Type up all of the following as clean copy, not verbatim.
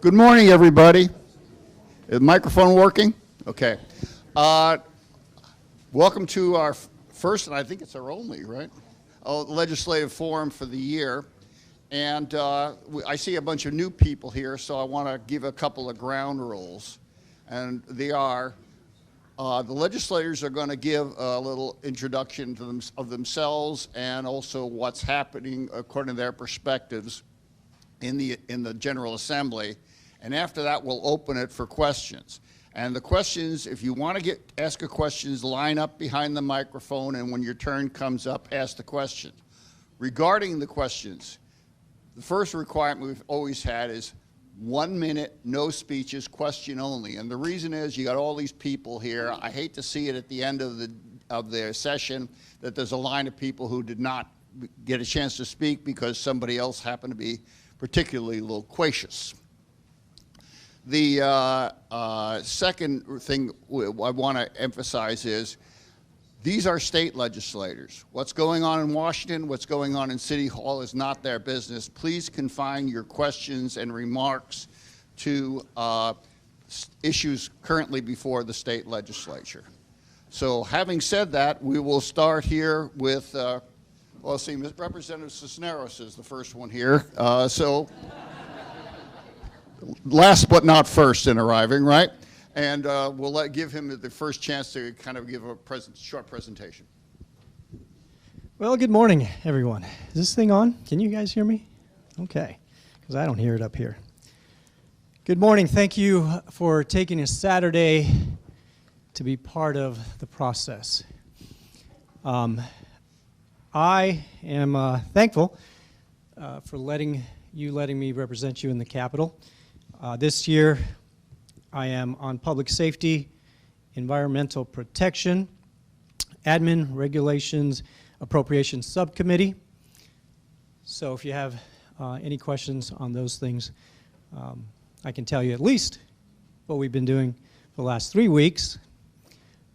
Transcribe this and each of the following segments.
Good morning, everybody. Is the microphone working? Okay. Welcome to our first, and I think it's our only, right? Legislative forum for the year. And I see a bunch of new people here, so I want to give a couple of ground rules. And they are, the legislators are going to give a little introduction to of themselves and also what's happening according to their perspectives in the General Assembly. And after that, we'll open it for questions. And the questions, if you want to ask a question, line up behind the microphone, and when your turn comes up, ask the question. Regarding the questions, the first requirement we've always had is 1 minute, no speeches, question only. And the reason is you got all these people here. I hate to see it at the end of the session that there's a line of people who did not get a chance to speak because somebody else happened to be particularly loquacious. The second thing I want to emphasize is these are state legislators. What's going on in Washington, what's going on in City Hall is not their business. Please confine your questions and remarks to issues currently before the state legislature. So having said that, we will start here with, well, see, Representative Cisneros is the first one here. Last but not first in arriving, right? And we'll give him the first chance to kind of give a short presentation. Well, good morning, everyone. Is this thing on? Can you guys hear me? Okay, because I don't hear it up here. Good morning. Thank you for taking a Saturday to be part of the process. I am thankful for letting me represent you in the Capitol. This year, I am on Public Safety, Environmental Protection, Admin, Regulations, Appropriations Subcommittee. So if you have any questions on those things, I can tell you at least what we've been doing for the last 3 weeks.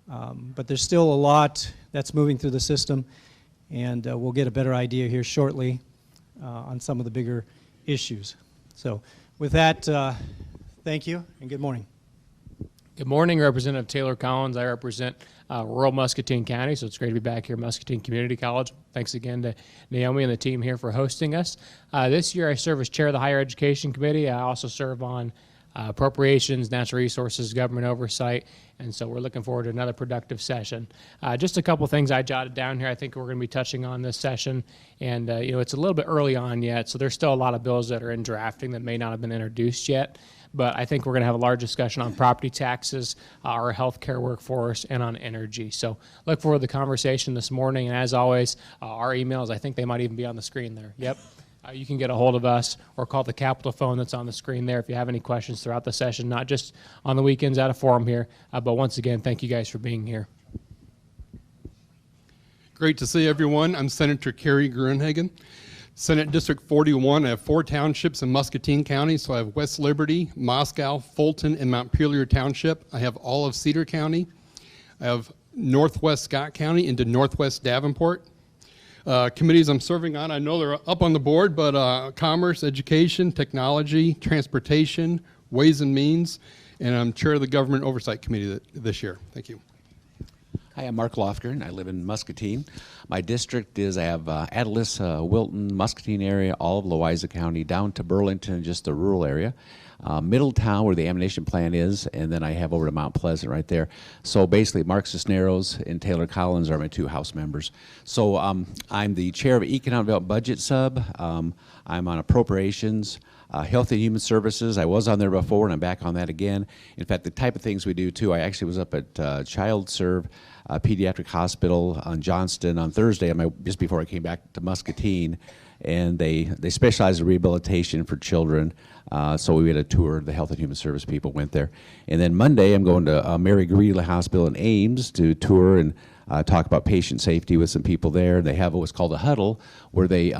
But there's still a lot that's moving through the system, and we'll get a better idea here shortly on some of the bigger issues. So with that, thank you and good morning. Good morning, Representative Taylor Collins. I represent rural Muscatine County, so it's great to be back here at Muscatine Community College. Thanks again to Naomi and the team here for hosting us. This year I serve as chair of the Higher Education Committee. I also serve on appropriations, natural resources, government oversight, and so we're looking forward to another productive session. Just a couple things I jotted down here I think we're going to be touching on this session, and it's a little bit early on yet, so there's still a lot of bills that are in drafting that may not have been introduced yet, but I think we're going to have a large discussion on property taxes, our healthcare workforce, and on energy. So look forward to the conversation this morning, and as always, our emails, I think they might even be on the screen there. Yep. You can get a hold of us or call the Capitol phone that's on the screen there if you have any questions throughout the session, not just on the weekends at a forum here, but once again, thank you guys for being here. Great to see everyone. I'm Senator Kerry Gruenhagen. Senate District 41, I have 4 townships in Muscatine County, so I have West Liberty, Moscow, Fulton, and Montpelier Township. I have all of Cedar County. I have Northwest Scott County into Northwest Davenport. Committees I'm serving on, I know they're up on the board, but Commerce, Education, Technology, Transportation, Ways and Means, and I'm chair of the Government Oversight Committee this year. Thank you. Hi, I'm Mark Lofgren. I live in Muscatine. My district is, I have Atlas, Wilton, Muscatine area, all of Loiza County, down to Burlington, just the rural area. Middletown, where the ammunition plant is, and then I have over to Mount Pleasant right there. So basically, Mark Cisneros and Taylor Collins are my 2 House members. So I'm the chair of Economic Development Budget Sub. I'm on Appropriations, Health and Human Services. I was on there before, and I'm back on that again. In fact, the type of things we do, too, I actually was up at Child Serve Pediatric Hospital on Johnston on Thursday, just before I came back to Muscatine, and they specialize in rehabilitation for children. So we had a tour. The Health and Human Service people went there. And then Monday, I'm going to Mary Greeley Hospital in Ames to tour and talk about patient safety with some people there. They have what's called a huddle, where they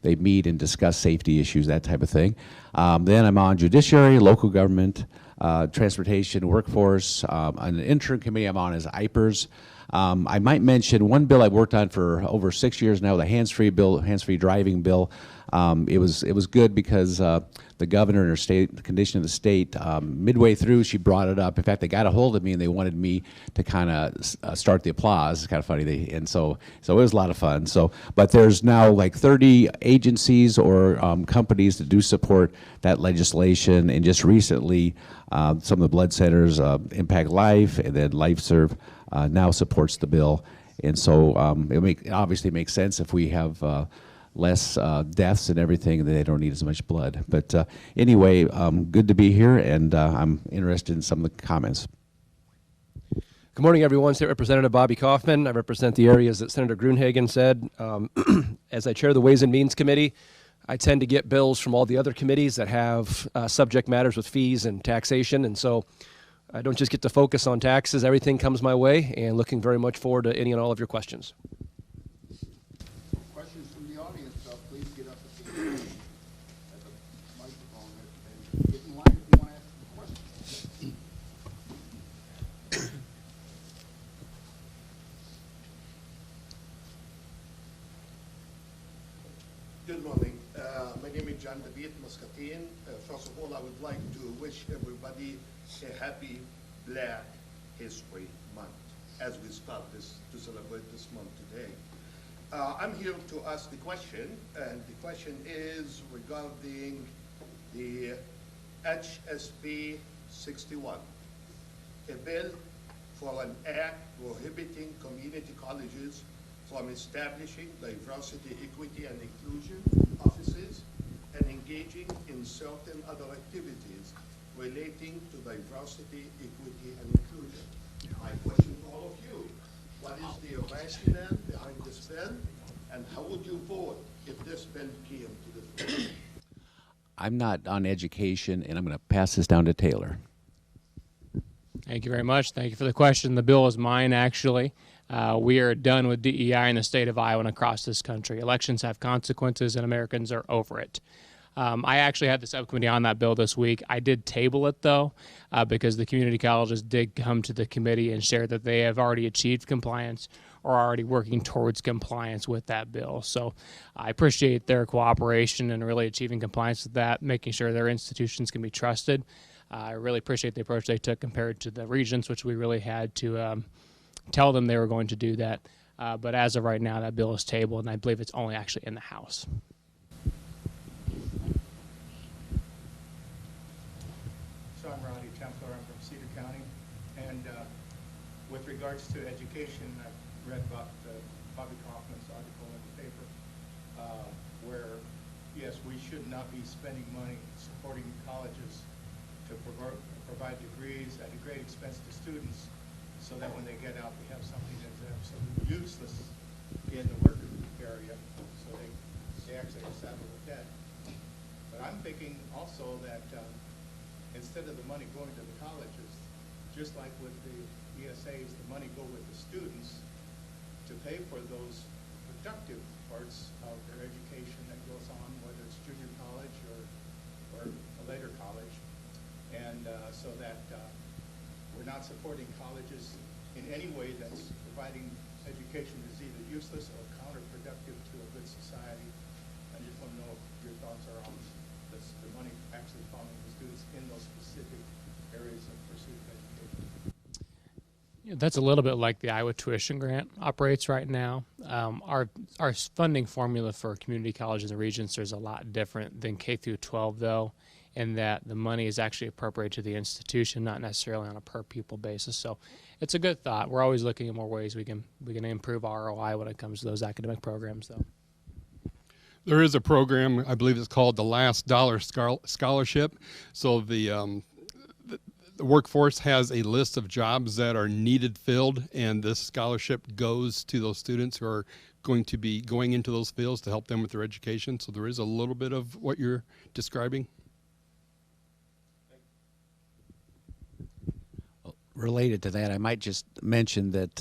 meet and discuss safety issues, that type of thing. Then I'm on Judiciary, Local Government, Transportation, Workforce. An interim committee I'm on is IPERS. I might mention one bill I've worked on for over 6 years now, the hands-free bill, hands-free driving bill. It was good because the governor and her state, the condition of the state, midway through, she brought it up. In fact, they got a hold of me and they wanted me to kind of start the applause. It's kind of funny. And so it was a lot of fun. So, but there's now like 30 agencies or companies that do support that legislation. And just recently, some of the blood centers, Impact Life and then LifeServe, now supports the bill. And so it obviously makes sense if we have less deaths and everything, then they don't need as much blood. But anyway, good to be here, and I'm interested in some of the comments. Good morning, everyone. State Representative Bobby Kaufman. I represent the areas that Senator Gruenhagen said. As I chair the Ways and Means Committee, I tend to get bills from all the other committees that have subject matters with fees and taxation, and so I don't just get to focus on taxes. Everything comes my way, and looking very much forward to any and all of your questions. Questions from the audience, please get up at the microphone and get in line if you want to ask a question. Good morning. My name is John David Muscatine. First of all, I would like to wish everybody a happy Black History Month as we start to celebrate this month today. I'm here to ask the question, and the question is regarding the HSP 61, a bill for an act prohibiting community colleges from establishing diversity, equity, and inclusion offices and engaging in certain other activities relating to diversity, equity, and inclusion. My question to all of you, what is the rationale behind this bill, and how would you vote if this bill came to the floor? I'm not on education, and I'm going to pass this down to Taylor. Thank you very much. Thank you for the question. The bill is mine, actually. We are done with DEI in the state of Iowa and across this country. Elections have consequences, and Americans are over it. I actually had the subcommittee on that bill this week. I did table it, though, because the community colleges did come to the committee and share that they have already achieved compliance or are already working towards compliance with that bill. So I appreciate their cooperation and really achieving compliance with that, making sure their institutions can be trusted. I really appreciate the approach they took compared to the regents, which we really had to tell them they were going to do that. But as of right now, that bill is tabled, and I believe it's only actually in the House. So I'm Roddy Templar. I'm from Cedar County. And with regards to education, I've read about Bobby Kaufman's article in the paper where, yes, we should not be spending money supporting colleges to provide degrees at a great expense to students so that when they get out, they have something that's absolutely useless in the work area, so they actually are saddled with debt. But I'm thinking also that instead of the money going to the colleges, just like with the ESAs, the money go with the students to pay for those productive parts of their education that goes on, whether it's junior college or a later college. And so that we're not supporting colleges in any way that's providing education that's either useless or counterproductive to a good society. I just want to know what your thoughts are on the money actually following the students in those specific areas of pursuit of education. Yeah, that's a little bit like the Iowa tuition grant operates right now. Our funding formula for community colleges and regents is a lot different than K through 12, though, in that the money is actually appropriated to the institution, not necessarily on a per pupil basis. So it's a good thought. We're always looking at more ways we can improve ROI when it comes to those academic programs, though. There is a program, I believe it's called the Last Dollar Scholarship. So the workforce has a list of jobs that are needed filled, and this scholarship goes to those students who are going to be going into those fields to help them with their education. So there is a little bit of what you're describing. Related to that, I might just mention that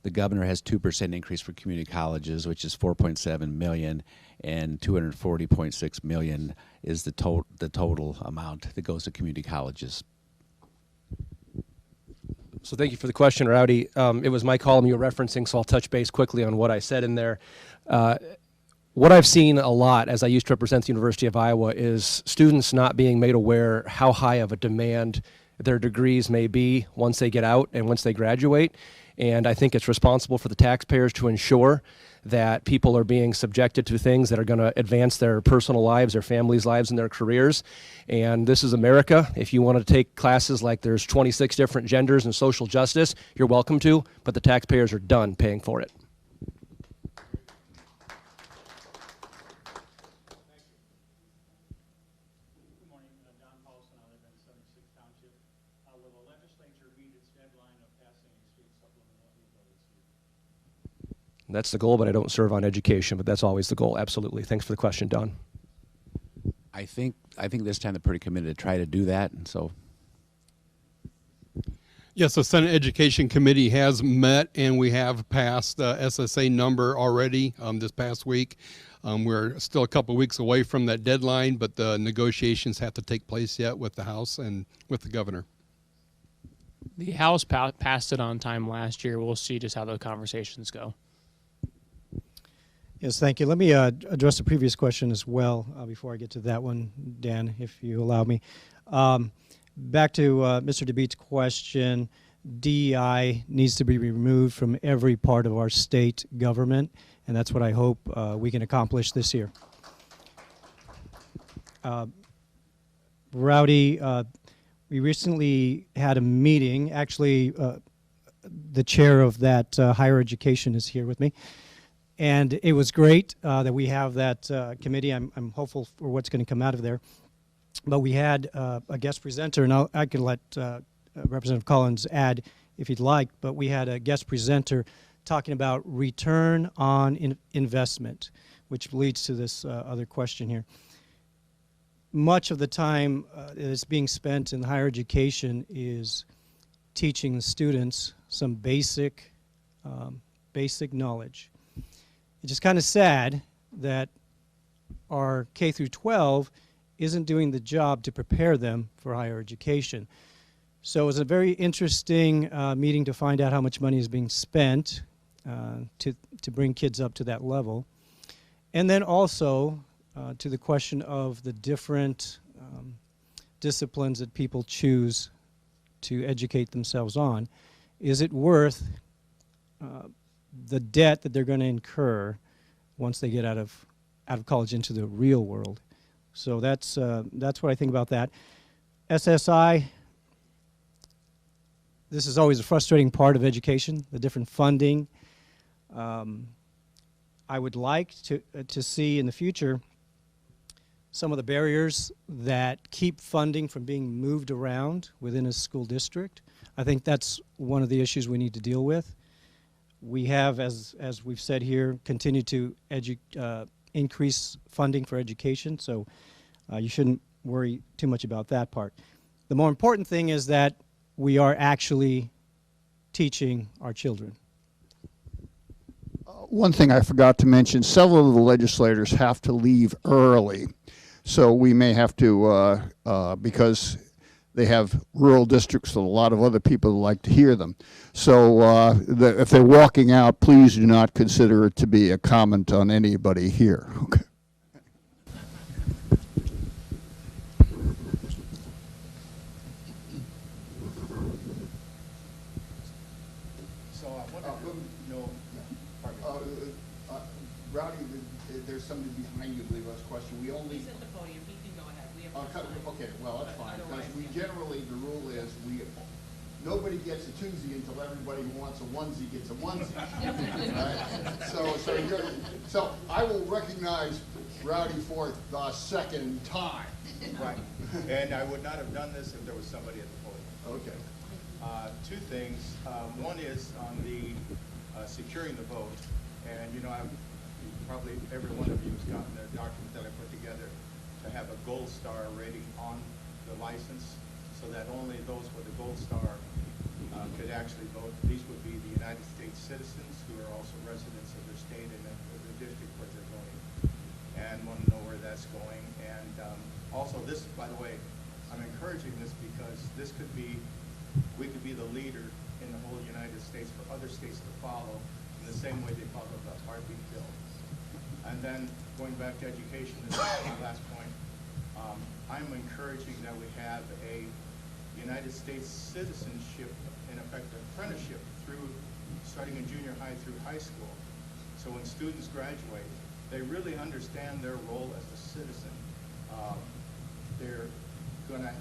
the governor has 2% increase for community colleges, which is $4.7 million, and $240.6 million is the total amount that goes to community colleges. So thank you for the question, Rowdy. It was my column you were referencing, so I'll touch base quickly on what I said in there. what I've seen a lot as I used to represent the University of Iowa is students not being made aware how high of a demand their degrees may be once they get out and once they graduate. And I think it's responsible for the taxpayers to ensure that people are being subjected to things that are going to advance their personal lives, their families' lives, and their careers. And this is America. If you want to take classes like there's 26 different genders and social justice, you're welcome to, but the taxpayers are done paying for it. Good morning, Don Paulson. I live in 76 Township. Will the legislature meet its deadline of passing a state supplemental bill this year? That's the goal, but I don't serve on education, but that's always the goal. Absolutely. Thanks for the question, Don. I think this time they're pretty committed to try to do that, and so Yes, the Senate Education Committee has met, and we have passed the SSA number already this past week. We're still a couple weeks away from that deadline, but the negotiations have to take place yet with the House and with the governor. The House passed it on time last year. We'll see just how those conversations go. Yes, thank you. Let me address the previous question as well before I get to that one, Dan, if you allow me. Back to Mr. DeBeat's question, DEI needs to be removed from every part of our state government, and that's what I hope we can accomplish this year. Rowdy, we recently had a meeting. Actually, the chair of that higher education is here with me. And it was great that we have that committee. I'm hopeful for what's going to come out of there. But we had a guest presenter, and I can let Representative Collins add if he'd like, but we had a guest presenter talking about return on investment, which leads to this other question here. Much of the time that is being spent in higher education is teaching the students some basic knowledge. It's just kind of sad that our K through 12 isn't doing the job to prepare them for higher education. So it was a very interesting meeting to find out how much money is being spent to bring kids up to that level. And then also to the question of the different disciplines that people choose to educate themselves on. Is it worth the debt that they're going to incur once they get out of college into the real world? So that's what I think about that. SSI, this is always a frustrating part of education, the different funding. I would like to see in the future some of the barriers that keep funding from being moved around within a school district. I think that's one of the issues we need to deal with. We have, as we've said here, continued to increase funding for education, so you shouldn't worry too much about that part. The more important thing is that we are actually teaching our children. One thing I forgot to mention, several of the legislators have to leave early. So we may have to, because they have rural districts with a lot of other people who like to hear them. So if they're walking out, please do not consider it to be a comment on anybody here. Okay. So I wanted to know, Rowdy, there's somebody behind you, I believe, has a question. We only. He's at the podium, he can go ahead. We have Okay, well, that's fine, because we generally, the rule is, nobody gets a twosie until everybody who wants a onesie gets a onesie. Right? So I will recognize Rowdy for the second time. right, and I would not have done this if there was somebody at the podium. Okay. Two things. One is on the securing the vote, and probably every one of you has gotten the document that I put together to have a gold star rating on the license, so that only those with a gold star could actually vote. These would be the United States citizens who are also residents of their state and the district where they're voting, and want to know where that's going. And also this, by the way, I'm encouraging this because we could be the leader in the whole United States for other states to follow in the same way they followed the heartbeat bill. And then going back to education, this is my last point. I'm encouraging that we have a United States citizenship, in effect, apprenticeship through, starting in junior high through high school. So when students graduate, they really understand their role as a citizen. They're going to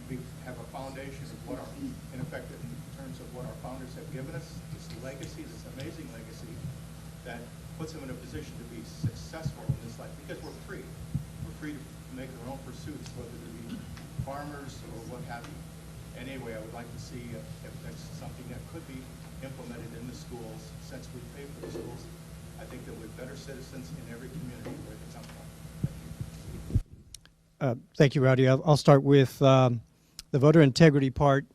have a foundation of what our, in effect, in terms of what our founders have given us, this legacy, this amazing legacy that puts them in a position to be successful in this life, because we're free. We're free to make our own pursuits, whether it be farmers or what have you. Anyway, I would like to see if that's something that could be implemented in the schools. Since we pay for the schools, I think that we're better citizens in every community where they come from. Thank you, Rowdy. I'll start with the voter integrity part.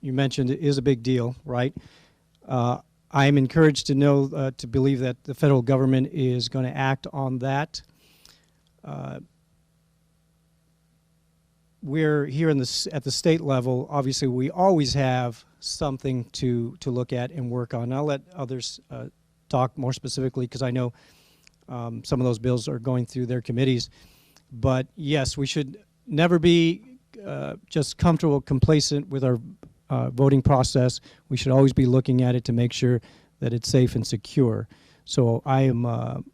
You mentioned it is a big deal, right? I am encouraged to know, to believe that the federal government is going to act on that. We're here at the state level. Obviously, we always have something to look at and work on. I'll let others talk more specifically, because I know some of those bills are going through their committees. But yes, we should never be just comfortable, complacent with our voting process. We should always be looking at it to make sure that it's safe and secure. So I am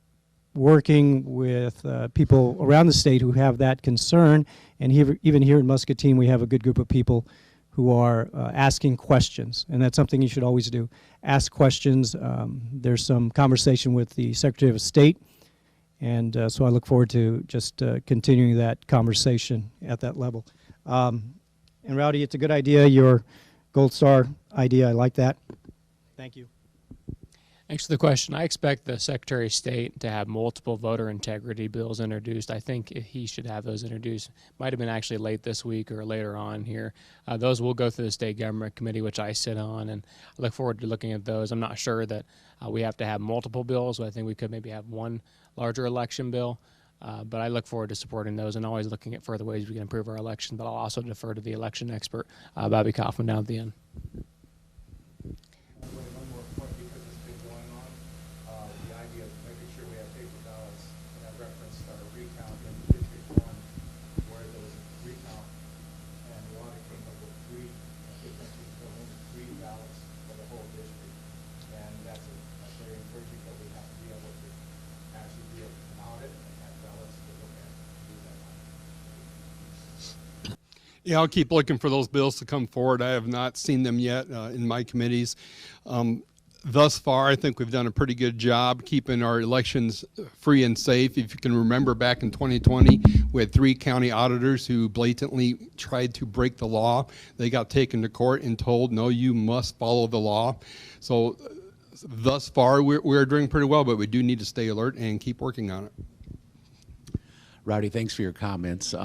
working with people around the state who have that concern, and even here in Muscatine, we have a good group of people who are asking questions, and that's something you should always do. Ask questions. There's some conversation with the Secretary of State, and so I look forward to just continuing that conversation at that level. And Rowdy, it's a good idea, your Gold Star idea. I like that. Thank you. Thanks for the question. I expect the Secretary of State to have multiple voter integrity bills introduced. I think he should have those introduced. Might have been actually late this week or later on here. Those will go through the State Government Committee, which I sit on, and I look forward to looking at those. I'm not sure that we have to have multiple bills. I think we could maybe have one larger election bill, but I look forward to supporting those and always looking at further ways we can improve our election. But I'll also defer to the election expert, Bobby Kaufman, down at the end. One more point, because it's been going on, the idea of making sure we have paper ballots, and I referenced our recount in District 1, where there was a recount, and the audit came up with three ballots for the whole district. And that's very encouraging, that we have to be able to actually do an audit and have ballots to look at, to do that. Yeah, I'll keep looking for those bills to come forward. I have not seen them yet in my committees. Thus far, I think we've done a pretty good job keeping our elections free and safe. If you can remember, back in 2020, we had 3 county auditors who blatantly tried to break the law. They got taken to court and told, no, you must follow the law. So thus far, we're doing pretty well, but we do need to stay alert and keep working on it. Rowdy, thanks for your comments.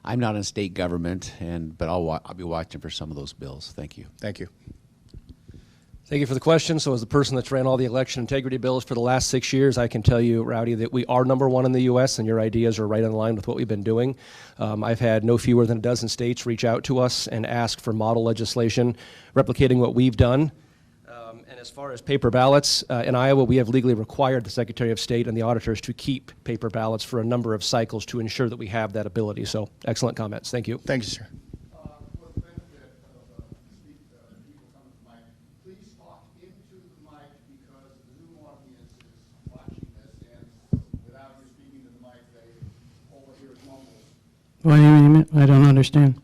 I'm not in state government, but I'll be watching for some of those bills. Thank you. Thank you. Thank you for the question. So as the person that's ran all the election integrity bills for the last 6 years, I can tell you, Rowdy, that we are #1 in the U.S., and your ideas are right in line with what we've been doing. I've had no fewer than a dozen states reach out to us and ask for model legislation replicating what we've done. And as far as paper ballots, in Iowa, we have legally required the Secretary of State and the auditors to keep paper ballots for a number of cycles to ensure that we have that ability. So excellent comments. Thank you. Thank you, sir. For the benefit of people coming to the mic, please talk into the mic, because the Zoom audience is watching this, and without you speaking to the mic, they overhear mumbles. What do you mean? I don't understand.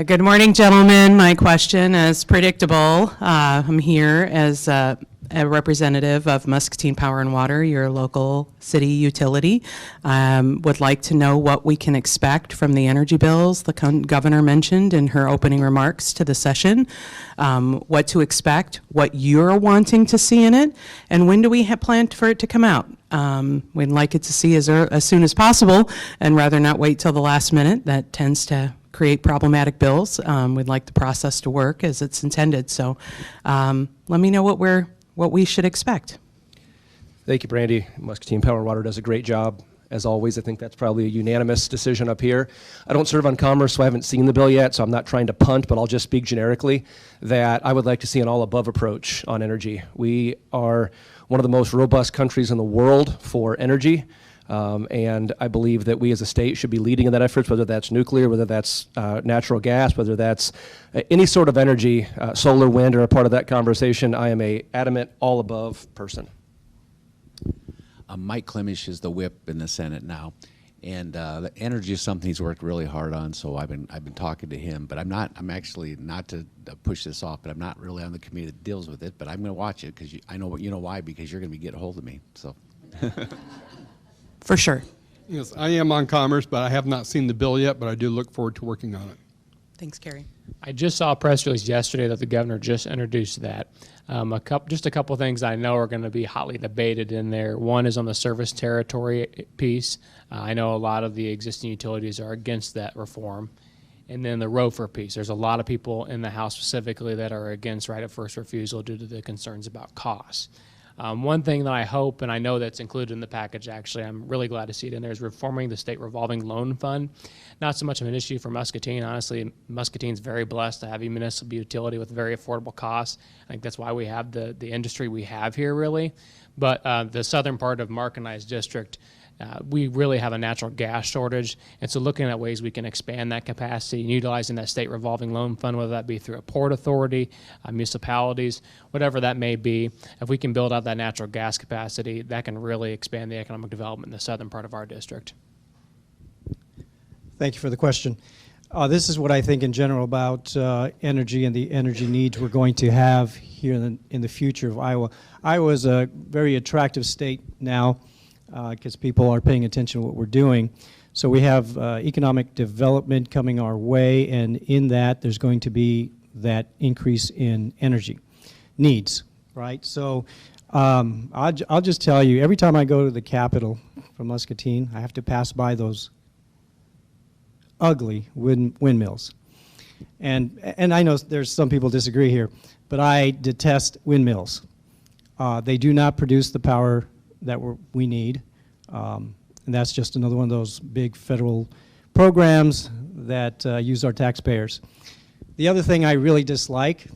Good morning, gentlemen. My question is predictable. I'm here as a representative of Muscatine Power and Water, your local city utility. Would like to know what we can expect from the energy bills the governor mentioned in her opening remarks to the session, what to expect, what you're wanting to see in it, and when do we have planned for it to come out? We'd like it to see as soon as possible, and rather not wait till the last minute. That tends to create problematic bills. We'd like the process to work as it's intended. So let me know what we should expect. Thank you, Brandy. Muscatine Power and Water does a great job As always, I think that's probably a unanimous decision up here. I don't serve on Commerce, so I haven't seen the bill yet, so I'm not trying to punt, but I'll just speak generically that I would like to see an all-above approach on energy. We are one of the most robust countries in the world for energy. And I believe that we as a state should be leading in that effort, whether that's nuclear, whether that's natural gas, whether that's any sort of energy, solar, wind, are a part of that conversation. I am a adamant all-above person. Mike Klimish is the whip in the Senate now, and the energy is something he's worked really hard on. So I've been talking to him, but I'm actually not to push this off, but I'm not really on the committee that deals with it. But I'm going to watch it because I know, you know why, because you're going to be getting a hold of me. So. For sure. Yes, I am on Commerce, but I have not seen the bill yet, but I do look forward to working on it. Thanks, Carrie. I just saw a press release yesterday that the governor just introduced that. Just a couple things I know are going to be hotly debated in there. One is on the service territory piece. I know a lot of the existing utilities are against that reform. And then the ROFR piece. There's a lot of people in the House specifically that are against right of first refusal due to the concerns about costs. One thing that I hope, and I know that's included in the package actually, I'm really glad to see it in there, is reforming the state revolving loan fund. Not so much of an issue for Muscatine. Honestly, Muscatine's very blessed to have a municipal utility with very affordable costs. I think that's why we have the industry we have here, really. But the southern part of Mark and I's district, we really have a natural gas shortage, and so looking at ways we can expand that capacity and utilizing that state revolving loan fund, whether that be through a port authority, municipalities, whatever that may be, if we can build out that natural gas capacity, that can really expand the economic development in the southern part of our district. Thank you for the question. This is what I think in general about energy and the energy needs we're going to have here in the future of Iowa. Iowa is a very attractive state now, because people are paying attention to what we're doing. So we have economic development coming our way, and in that there's going to be that increase in energy needs, right? So I'll just tell you, every time I go to the Capitol from Muscatine, I have to pass by those ugly windmills. And I know there's some people disagree here, but I detest windmills. They do not produce the power that we need, and that's just another one of those big federal programs that use our taxpayers. The other thing I really dislike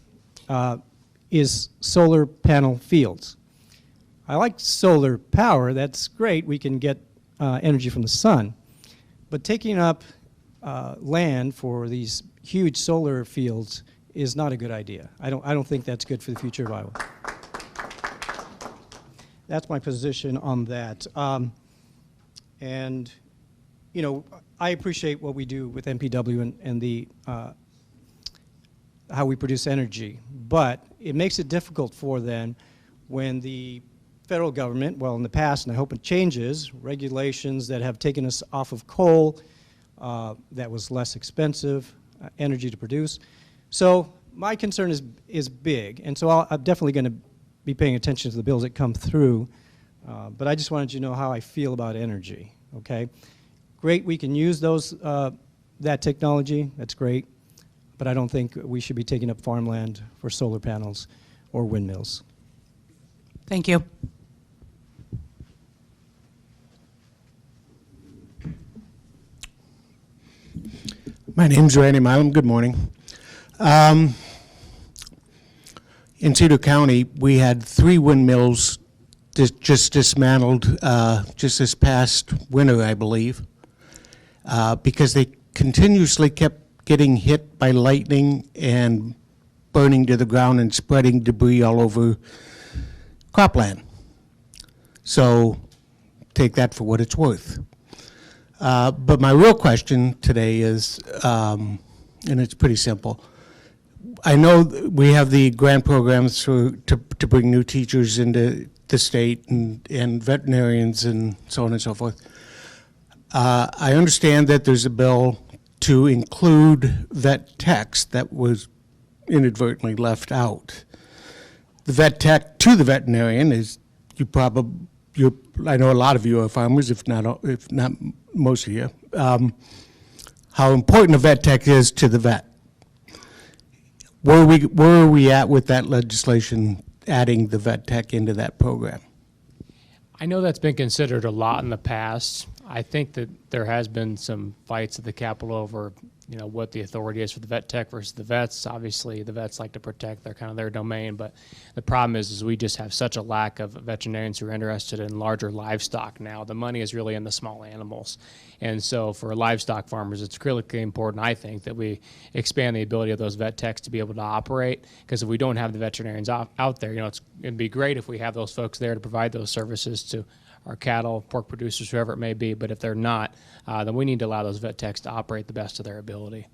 is solar panel fields. I like solar power, that's great, we can get energy from the sun, but taking up land for these huge solar fields is not a good idea. I don't think that's good for the future of Iowa. That's my position on that. And, you know, I appreciate what we do with MPW and the how we produce energy, but it makes it difficult for them when the federal government, well, in the past, and I hope it changes, regulations that have taken us off of coal, that was less expensive energy to produce. So my concern is big, and so I'm definitely going to be paying attention to the bills that come through, but I just wanted you to know how I feel about energy, okay? Great, we can use those, that technology, that's great, but I don't think we should be taking up farmland for solar panels or windmills. Thank you. My name's Randy Milam. Good morning. In Cedar County, we had 3 windmills just dismantled just this past winter, I believe, because they continuously kept getting hit by lightning and burning to the ground and spreading debris all over cropland. So take that for what it's worth. But my real question today is, and it's pretty simple. I know we have the grant programs to bring new teachers into the state and veterinarians and so on and so forth. I understand that there's a bill to include vet techs that was inadvertently left out. The vet tech to the veterinarian is, I know a lot of you are farmers, if not most of you, how important a vet tech is to the vet. Where are we at with that legislation, adding the vet tech into that program? I know that's been considered a lot in the past. I think that there has been some fights at the Capitol over, what the authority is for the vet tech versus the vets. Obviously, the vets like to protect their domain, but the problem is we just have such a lack of veterinarians who are interested in larger livestock now. The money is really in the small animals. And so for livestock farmers, it's critically important, I think, that we expand the ability of those vet techs to be able to operate, because if we don't have the veterinarians out there, it'd be great if we have those folks there to provide those services to our cattle, pork producers, whoever it may be, but if they're not, then we need to allow those vet techs to operate the best of their ability.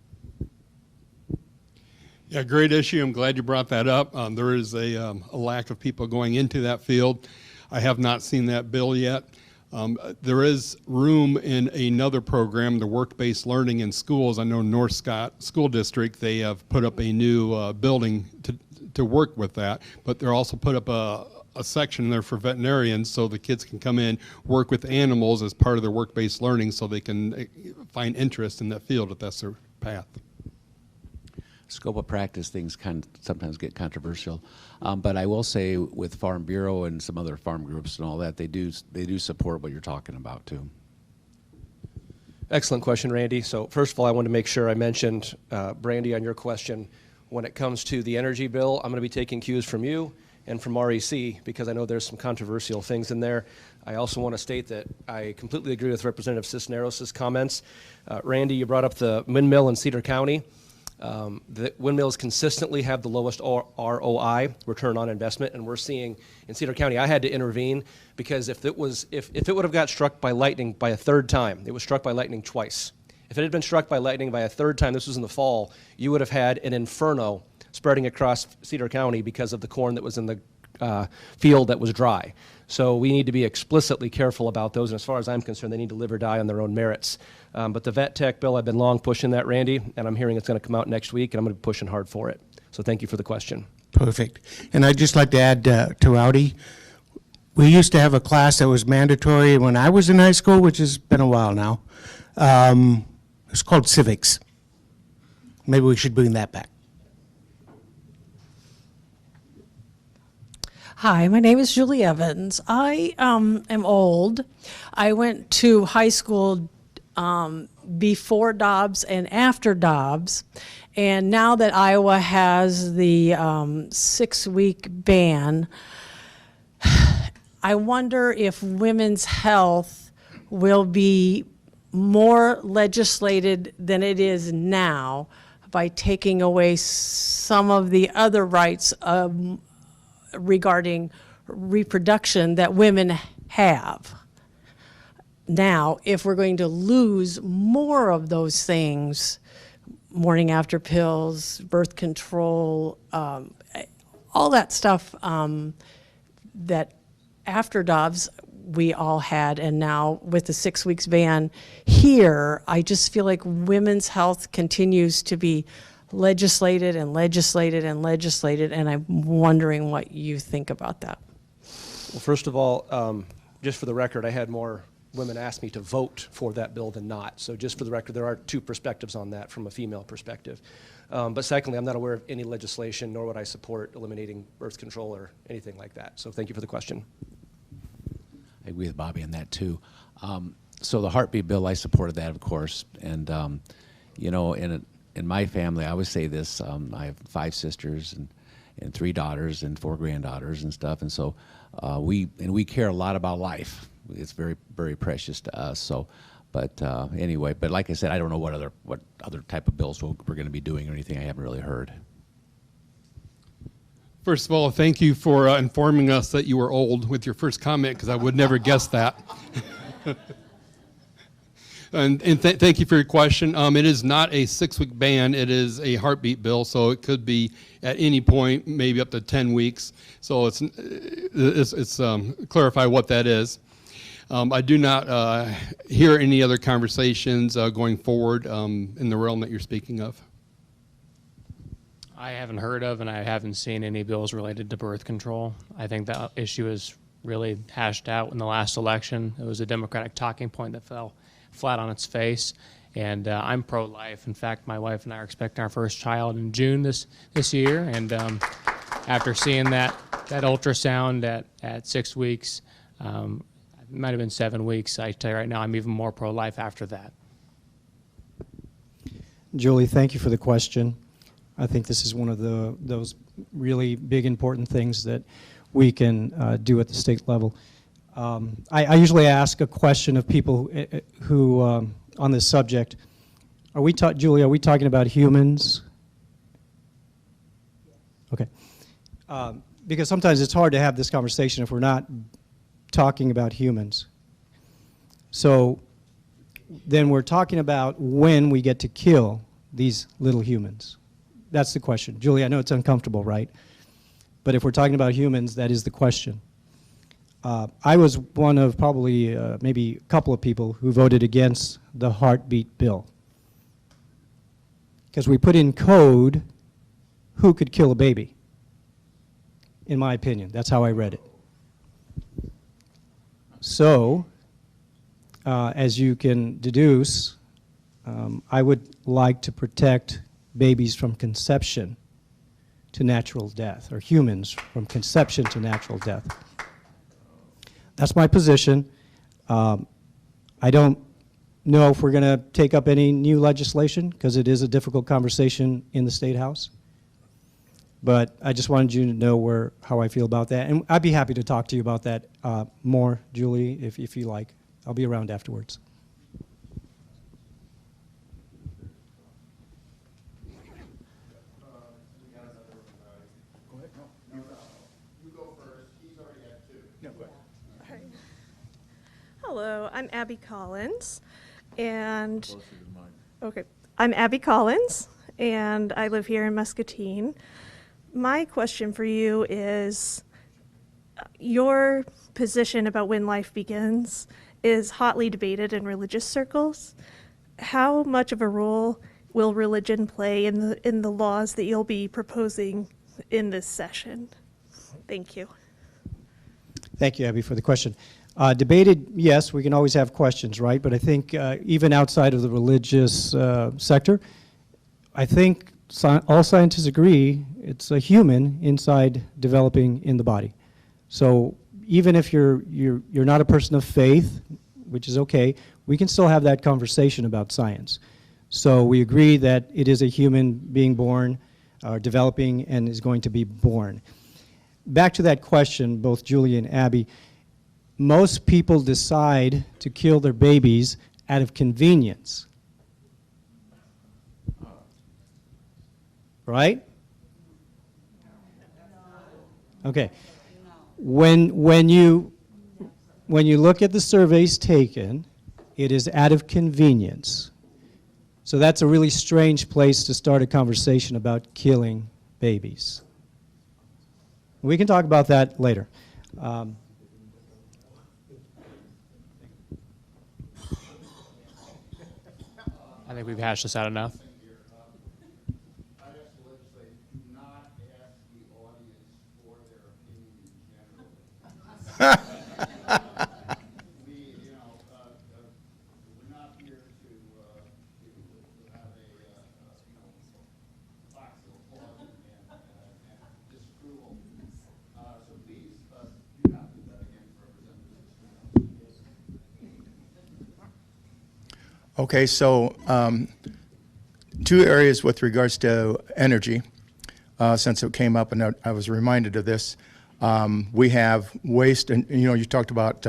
Yeah, great issue. I'm glad you brought that up. There is a lack of people going into that field. I have not seen that bill yet. There is room in another program, the work-based learning in schools. I know North Scott School District, they have put up a new building to work with that, but they're also put up a section there for veterinarians so the kids can come in, work with animals as part of their work-based learning so they can find interest in that field if that's their path. Scope of practice things sometimes get controversial, but I will say with Farm Bureau and some other farm groups and all that, they do support what you're talking about too. Excellent question, Randy. So first of all, I want to make sure I mentioned, Brandy, on your question, when it comes to the energy bill, I'm going to be taking cues from you and from REC, because I know there's some controversial things in there. I also want to state that I completely agree with Representative Cisneros' comments. Randy, you brought up the windmill in Cedar County. The windmills consistently have the lowest ROI, return on investment, and we're seeing in Cedar County, I had to intervene because if it would have got struck by lightning by a third time, it was struck by lightning twice. If it had been struck by lightning by a third time, this was in the fall, you would have had an inferno spreading across Cedar County because of the corn that was in the field that was dry. So we need to be explicitly careful about those, and as far as I'm concerned, they need to live or die on their own merits. But the vet tech bill, I've been long pushing that, Randy, and I'm hearing it's going to come out next week, and I'm going to be pushing hard for it. So thank you for the question. Perfect. And I'd just like to add to Audi, we used to have a class that was mandatory when I was in high school, which has been a while now. It's called civics. Maybe we should bring that back. Hi, my name is Julie Evans. I am old. I went to high school before Dobbs and after Dobbs, and now that Iowa has the 6-week ban, I wonder if women's health will be more legislated than it is now by taking away some of the other rights regarding reproduction that women have. Now, if we're going to lose more of those things, morning after pills, birth control, all that stuff that after Dobbs we all had, and now with the 6 weeks ban here, I just feel like women's health continues to be legislated and legislated and legislated, and I'm wondering what you think about that. Well, first of all, just for the record, I had more women ask me to vote for that bill than not. So just for the record, there are two perspectives on that from a female perspective. But secondly, I'm not aware of any legislation, nor would I support eliminating birth control or anything like that. So thank you for the question. I agree with Bobby on that too. So the heartbeat bill, I supported that, of course. And, in my family, I always say this, I have 5 sisters and 3 daughters and 4 granddaughters and stuff. And so we care a lot about life. It's very, very precious to us. So, but anyway, but like I said, I don't know what other type of bills we're going to be doing or anything. I haven't really heard. First of all, thank you for informing us that you were old with your first comment, because I would never guess that. And thank you for your question. It is not a 6-week ban. It is a heartbeat bill, so it could be at any point, maybe up to 10 weeks. So it's clarify what that is. I do not hear any other conversations going forward in the realm that you're speaking of. I haven't heard of, and I haven't seen any bills related to birth control. I think that issue is really hashed out in the last election. It was a Democratic talking point that fell flat on its face, and I'm pro-life. In fact, my wife and I are expecting our first child in June this year, and after seeing that ultrasound at 6 weeks, I've might have been 7 weeks. I tell you right now, I'm even more pro-life after that. Julie, thank you for the question. I think this is one of those really big, important things that we can do at the state level. I usually ask a question of people who on this subject. Julie, are we talking about humans? Okay. Because sometimes it's hard to have this conversation if we're not talking about humans. So then we're talking about when we get to kill these little humans. That's the question. Julie, I know it's uncomfortable, right? But if we're talking about humans, that is the question. I was one of probably maybe a couple of people who voted against the heartbeat bill. Because we put in code who could kill a baby, in my opinion. That's how I read it. So, as you can deduce, I would like to protect babies from conception to natural death, or humans from conception to natural death. That's my position. I don't know if we're going to take up any new legislation, because it is a difficult conversation in the State House. But I just wanted you to know how I feel about that. And I'd be happy to talk to you about that more, Julie, if you like. I'll be around afterwards. Hello, I'm Abby Collins, and I'm Abby Collins, and I live here in Muscatine. My question for you is, your position about when life begins is hotly debated in religious circles. How much of a role will religion play in the laws that you'll be proposing in this session? Thank you. Thank you, Abby, for the question. Debated, yes, we can always have questions, right? But I think even outside of the religious sector, I think all scientists agree it's a human inside developing in the body. So even if you're not a person of faith, which is okay, we can still have that conversation about science. So we agree that it is a human being born, developing, and is going to be born. Back to that question, both Julie and Abby, most people decide to kill their babies out of convenience. Right? Okay. When you look at the surveys taken, it is out of convenience. So that's a really strange place to start a conversation about killing babies. We can talk about that later. I think we've hashed this out enough. Okay, so two areas with regards to energy, since it came up and I was reminded of this. We have waste, and you talked about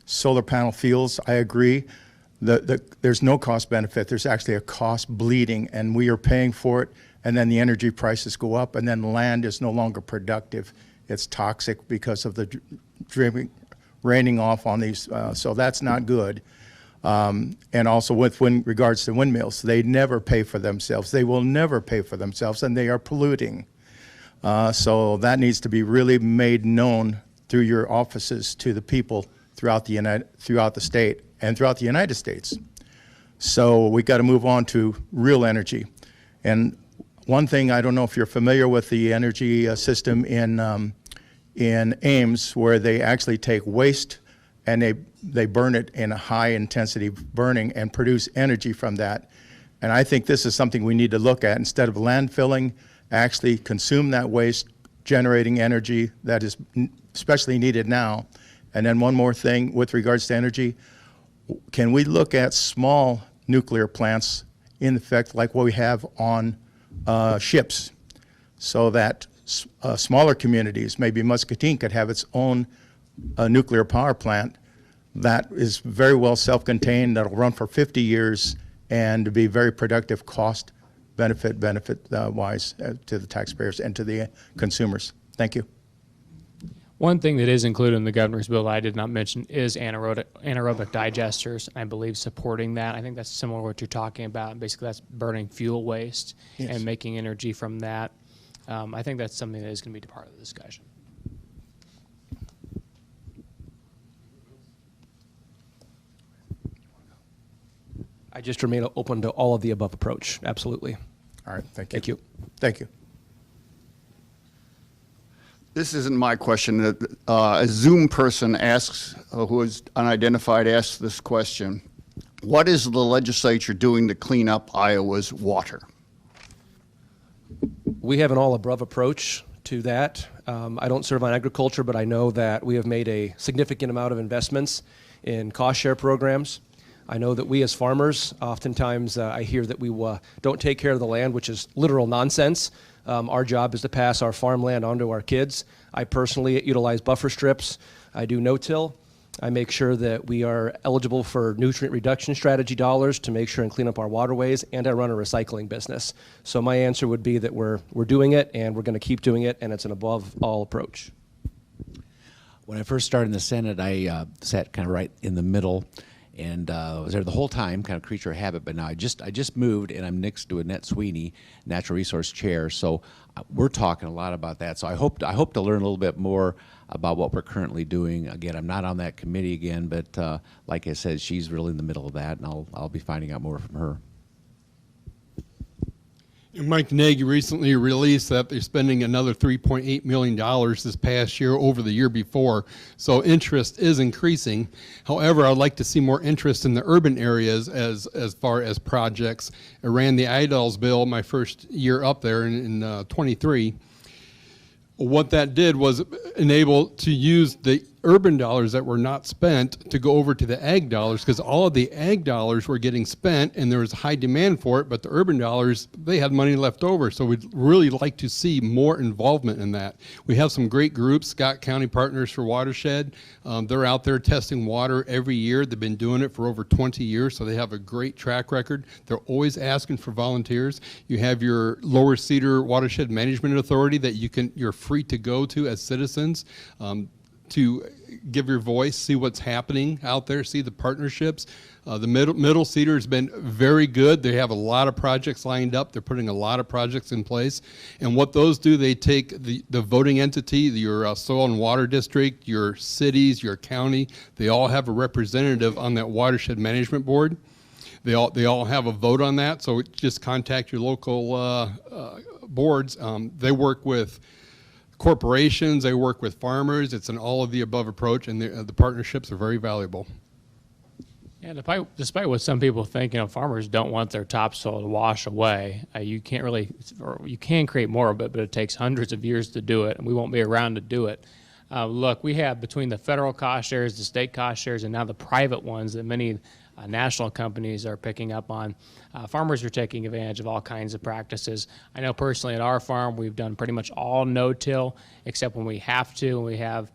solar panel fields. I agree. There's no cost benefit. There's actually a cost bleeding, and we are paying for it, and then the energy prices go up, and then land is no longer productive. It's toxic because of the raining off on these, so that's not good. And also with regards to windmills, they never pay for themselves. They will never pay for themselves, and they are polluting. So that needs to be really made known through your offices to the people throughout the state and throughout the United States. So we got to move on to real energy. And one thing, I don't know if you're familiar with the energy system in Ames, where they actually take waste and they burn it in a high intensity burning and produce energy from that. And I think this is something we need to look at. Instead of landfilling, actually consume that waste, generating energy that is especially needed now, And then one more thing with regards to energy, can we look at small nuclear plants in effect like what we have on ships, so that smaller communities, maybe Muscatine, could have its own nuclear power plant that is very well self-contained, that'll run for 50 years and be very productive cost benefit wise to the taxpayers and to the consumers. Thank you. One thing that is included in the governor's bill that I did not mention is anaerobic digesters. I believe supporting that. I think that's similar to what you're talking about. Basically, that's burning fuel waste and making energy from that. I think that's something that is going to be part of the discussion. I just remain open to all of the above approach. Absolutely. All right, thank you. Thank you. Thank you. This isn't my question. A Zoom person asks, who is unidentified, asks this question. What is the legislature doing to clean up Iowa's water? We have an all-above approach to that. I don't serve on agriculture, but I know that we have made a significant amount of investments in cost share programs. I know that we as farmers, oftentimes I hear that we don't take care of the land, which is literal nonsense. Our job is to pass our farmland on to our kids. I personally utilize buffer strips. I do no-till. I make sure that we are eligible for nutrient reduction strategy dollars to make sure and clean up our waterways, and I run a recycling business. So my answer would be that we're doing it, and we're going to keep doing it, and it's an above-all approach. When I first started in the Senate, I sat kind of right in the middle, and was there the whole time, kind of creature of habit. But now I just moved, and I'm next to Annette Sweeney, Natural Resource Chair. So we're talking a lot about that. So I hope to learn a little bit more about what we're currently doing. Again, I'm not on that committee again, but like I said, she's really in the middle of that, and I'll be finding out more from her. Mike Nagy recently released that they're spending another $3.8 million this past year over the year before. So interest is increasing. However, I'd like to see more interest in the urban areas as far as projects. I ran the IDLs bill my first year up there in 23. What that did was enable to use the urban dollars that were not spent to go over to the ag dollars, because all of the ag dollars were getting spent and there was high demand for it, but the urban dollars, they had money left over. So we'd really like to see more involvement in that. We have some great groups, Scott County Partners for Watershed. They're out there testing water every year. They've been doing it for over 20 years, so they have a great track record. They're always asking for volunteers. You have your Lower Cedar Watershed Management Authority that you're free to go to as citizens. To give your voice, see what's happening out there, see the partnerships. The Middle Cedar has been very good. They have a lot of projects lined up. They're putting a lot of projects in place. And what those do, they take the voting entity, your soil and water district, your cities, your county. They all have a representative on that watershed management board. They all have a vote on that. So just contact your local boards. They work with corporations, they work with farmers. It's an all of the above approach, and the partnerships are very valuable. Yeah, despite what some people think, farmers don't want their topsoil to wash away. You can't really, or you can create more of it, but it takes hundreds of years to do it, and we won't be around to do it. Look, we have between the federal cost shares, the state cost shares, and now the private ones that many national companies are picking up on. Farmers are taking advantage of all kinds of practices. I know personally at our farm, we've done pretty much all no-till, except when we have to, and we have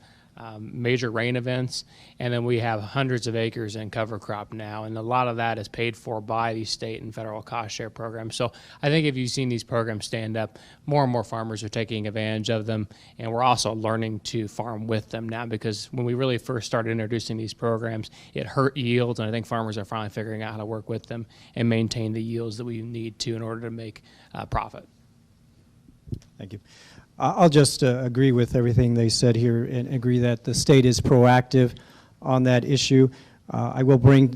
major rain events, and then we have hundreds of acres in cover crop now, and a lot of that is paid for by these state and federal cost share programs. So I think if you've seen these programs stand up, more and more farmers are taking advantage of them, and we're also learning to farm with them now, because when we really first started introducing these programs, it hurt yields, and I think farmers are finally figuring out how to work with them and maintain the yields that we need to in order to make profit. Thank you. I'll just agree with everything they said here and agree that the state is proactive on that issue. I will bring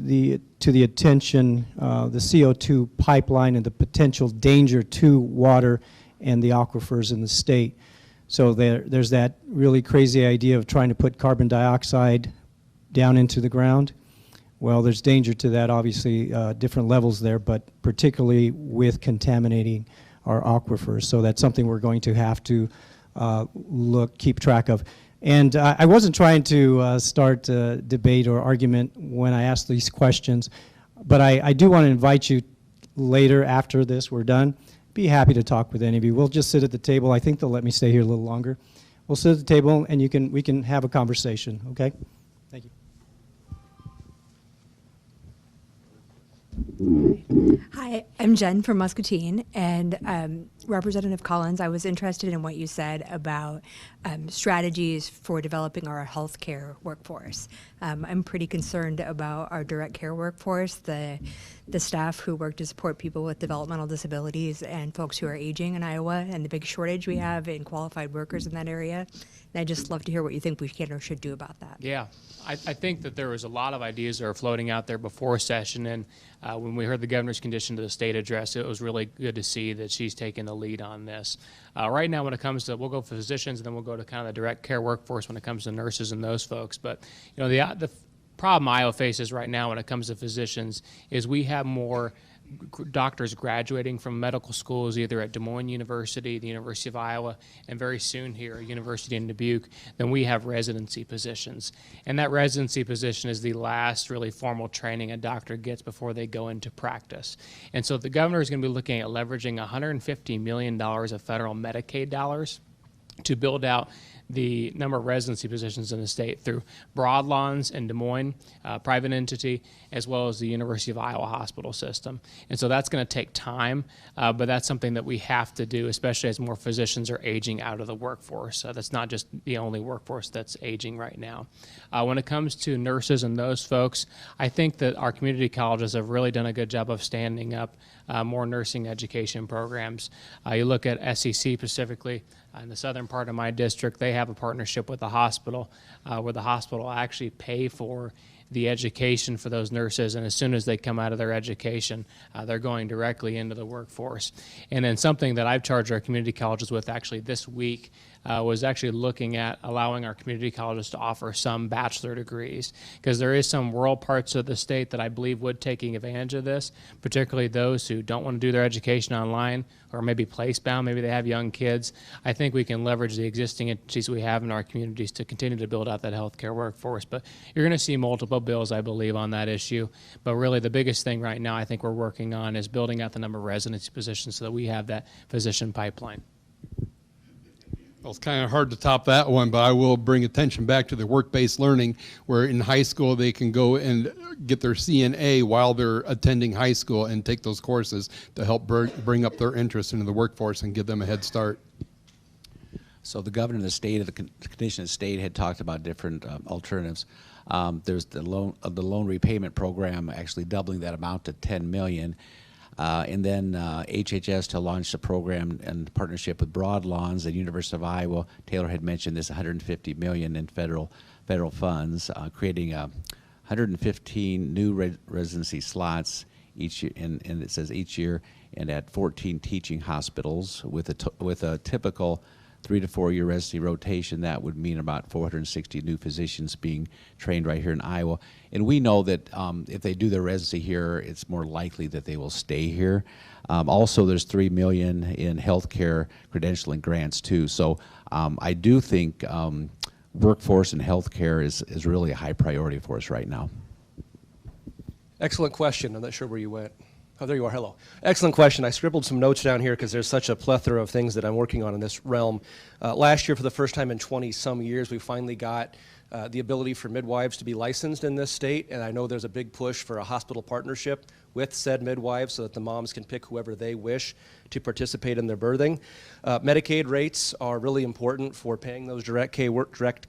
to the attention the CO2 pipeline and the potential danger to water and the aquifers in the state. So there's that really crazy idea of trying to put carbon dioxide down into the ground. Well, there's danger to that, obviously, different levels there, but particularly with contaminating our aquifers. So that's something we're going to have to keep track of. And I wasn't trying to start a debate or argument when I asked these questions, but I do want to invite you later after this, we're done. Be happy to talk with any of you. We'll just sit at the table. I think they'll let me stay here a little longer. We'll sit at the table and we can have a conversation, okay? Thank you. Hi, I'm Jen from Muscatine, and Representative Collins, I was interested in what you said about strategies for developing our healthcare workforce. I'm pretty concerned about our direct care workforce, the staff who work to support people with developmental disabilities and folks who are aging in Iowa, and the big shortage we have in qualified workers in that area. And I'd just love to hear what you think we can or should do about that. Yeah, I think that there was a lot of ideas that are floating out there before session, and when we heard the governor's condition to the state address, it was really good to see that she's taking the lead on this. Right now, when it comes to, we'll go for physicians, and then we'll go to kind of the direct care workforce when it comes to nurses and those folks. But you know, the problem Iowa faces right now when it comes to physicians is we have more doctors graduating from medical schools either at Des Moines University, the University of Iowa, and very soon here, University in Dubuque, than we have residency positions. And that residency position is the last really formal training a doctor gets before they go into practice. And so the governor is going to be looking at leveraging $150 million of federal Medicaid dollars to build out the number of residency positions in the state through Broadlawns in Des Moines, private entity, as well as the University of Iowa hospital system. And so that's going to take time, but that's something that we have to do, especially as more physicians are aging out of the workforce. That's not just the only workforce that's aging right now. When it comes to nurses and those folks, I think that our community colleges have really done a good job of standing up more nursing education programs. You look at SEC specifically, in the southern part of my district, they have a partnership with the hospital where the hospital actually pay for the education for those nurses, and as soon as they come out of their education, they're going directly into the workforce. And then something that I've charged our community colleges with actually this week was actually looking at allowing our community colleges to offer some bachelor degrees, because there is some rural parts of the state that I believe would taking advantage of this, particularly those who don't want to do their education online or maybe place-bound, maybe they have young kids. I think we can leverage the existing entities we have in our communities to continue to build out that healthcare workforce. But you're going to see multiple bills, I believe, on that issue. But really the biggest thing right now I think we're working on is building out the number of residency positions so that we have that physician pipeline. Well, it's kind of hard to top that one, but I will bring attention back to the work-based learning, where in high school they can go and get their CNA while they're attending high school and take those courses to help bring up their interest into the workforce and give them a head start. So the governor of the state, of the condition of the state, had talked about different alternatives. There's the loan repayment program, actually doubling that amount to $10 million. And then HHS to launch the program in partnership with Broadlawns and University of Iowa. Taylor had mentioned this $150 million in federal funds, creating 115 new residency slots each year, and it says each year, and at 14 teaching hospitals with a typical 3 to 4 year residency rotation. That would mean about 460 new physicians being trained right here in Iowa. And we know that if they do their residency here, it's more likely that they will stay here. Also, there's $3 million in healthcare credentialing grants too. So I do think workforce and healthcare is really a high priority for us right now. Excellent question. I'm not sure where you went. Oh, there you are. Hello. Excellent question. I scribbled some notes down here because there's such a plethora of things that I'm working on in this realm. Last year, for the first time in 20-some years, we finally got the ability for midwives to be licensed in this state, and I know there's a big push for a hospital partnership with said midwives so that the moms can pick whoever they wish to participate in their birthing. Medicaid rates are really important for paying those direct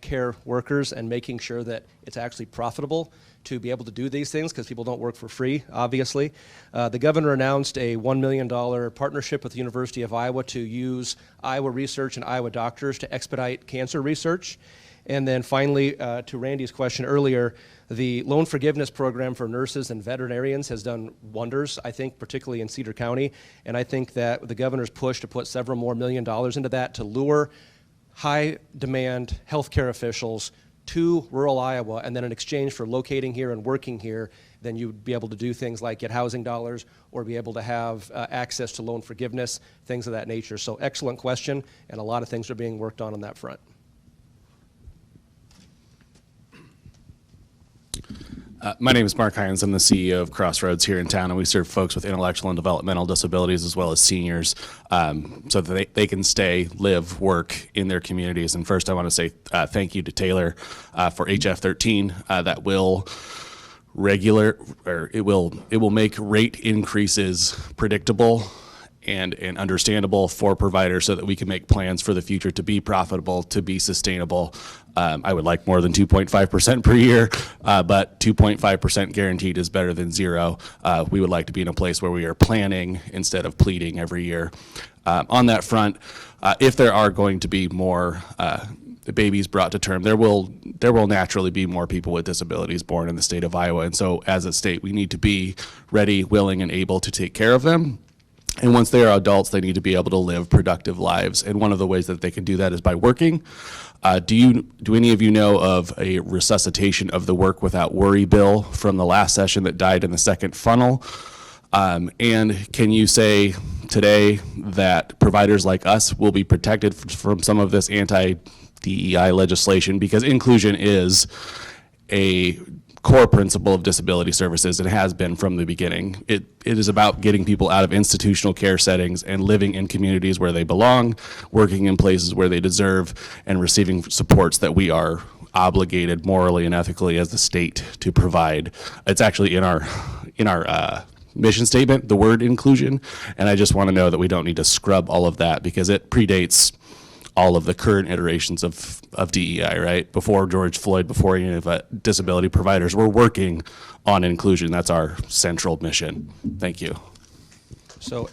care workers and making sure that it's actually profitable to be able to do these things, because people don't work for free, obviously. The governor announced a $1 million partnership with the University of Iowa to use Iowa research and Iowa doctors to expedite cancer research. And then finally, to Randy's question earlier, the loan forgiveness program for nurses and veterinarians has done wonders, I think, particularly in Cedar County. And I think that the governor's push to put several more $1 million into that to lure high-demand healthcare officials to rural Iowa, and then in exchange for locating here and working here, then you'd be able to do things like get housing dollars or be able to have access to loan forgiveness, things of that nature. So excellent question, and a lot of things are being worked on that front. My name is Mark Hines. I'm the CEO of Crossroads here in town, and we serve folks with intellectual and developmental disabilities as well as seniors so that they can stay, live, work in their communities. And first, I want to say thank you to Taylor for HF 13 that will it will make rate increases predictable and understandable for providers so that we can make plans for the future to be profitable, to be sustainable. I would like more than 2.5% per year, but 2.5% guaranteed is better than zero. We would like to be in a place where we are planning instead of pleading every year. On that front, if there are going to be more babies brought to term, there will naturally be more people with disabilities born in the state of Iowa. And so as a state, we need to be ready, willing, and able to take care of them. And once they are adults, they need to be able to live productive lives. And one of the ways that they can do that is by working. Do any of you know of a resuscitation of the Work Without Worry bill from the last session that died in the second funnel? And can you say today that providers like us will be protected from some of this anti-DEI legislation? Because inclusion is a core principle of disability services and has been from the beginning. It is about getting people out of institutional care settings and living in communities where they belong, working in places where they deserve, and receiving supports that we are obligated morally and ethically as the state to provide. It's actually in our mission statement, the word inclusion, and I just want to know that we don't need to scrub all of that because it predates all of the current iterations of DEI, right? Before George Floyd, before any of disability providers, we're working on inclusion. That's our central mission. Thank you. So,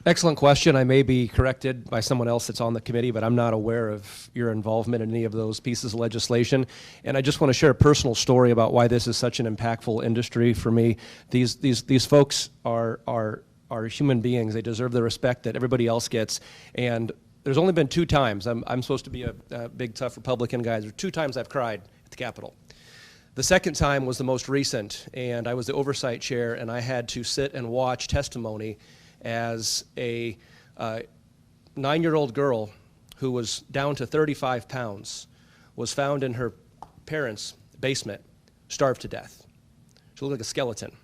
excellent question. I may be corrected by someone else that's on the committee, but I'm not aware of your involvement in any of those pieces of legislation. And I just want to share a personal story about why this is such an impactful industry for me. These folks are human beings. They deserve the respect that everybody else gets. And there's only been 2 times. I'm supposed to be a big, tough Republican guy. There's 2 times I've cried at the Capitol. The second time was the most recent, and I was the oversight chair, and I had to sit and watch testimony as a 9-year-old girl who was down to 35 pounds was found in her parents' basement, starved to death. She looked like a skeleton.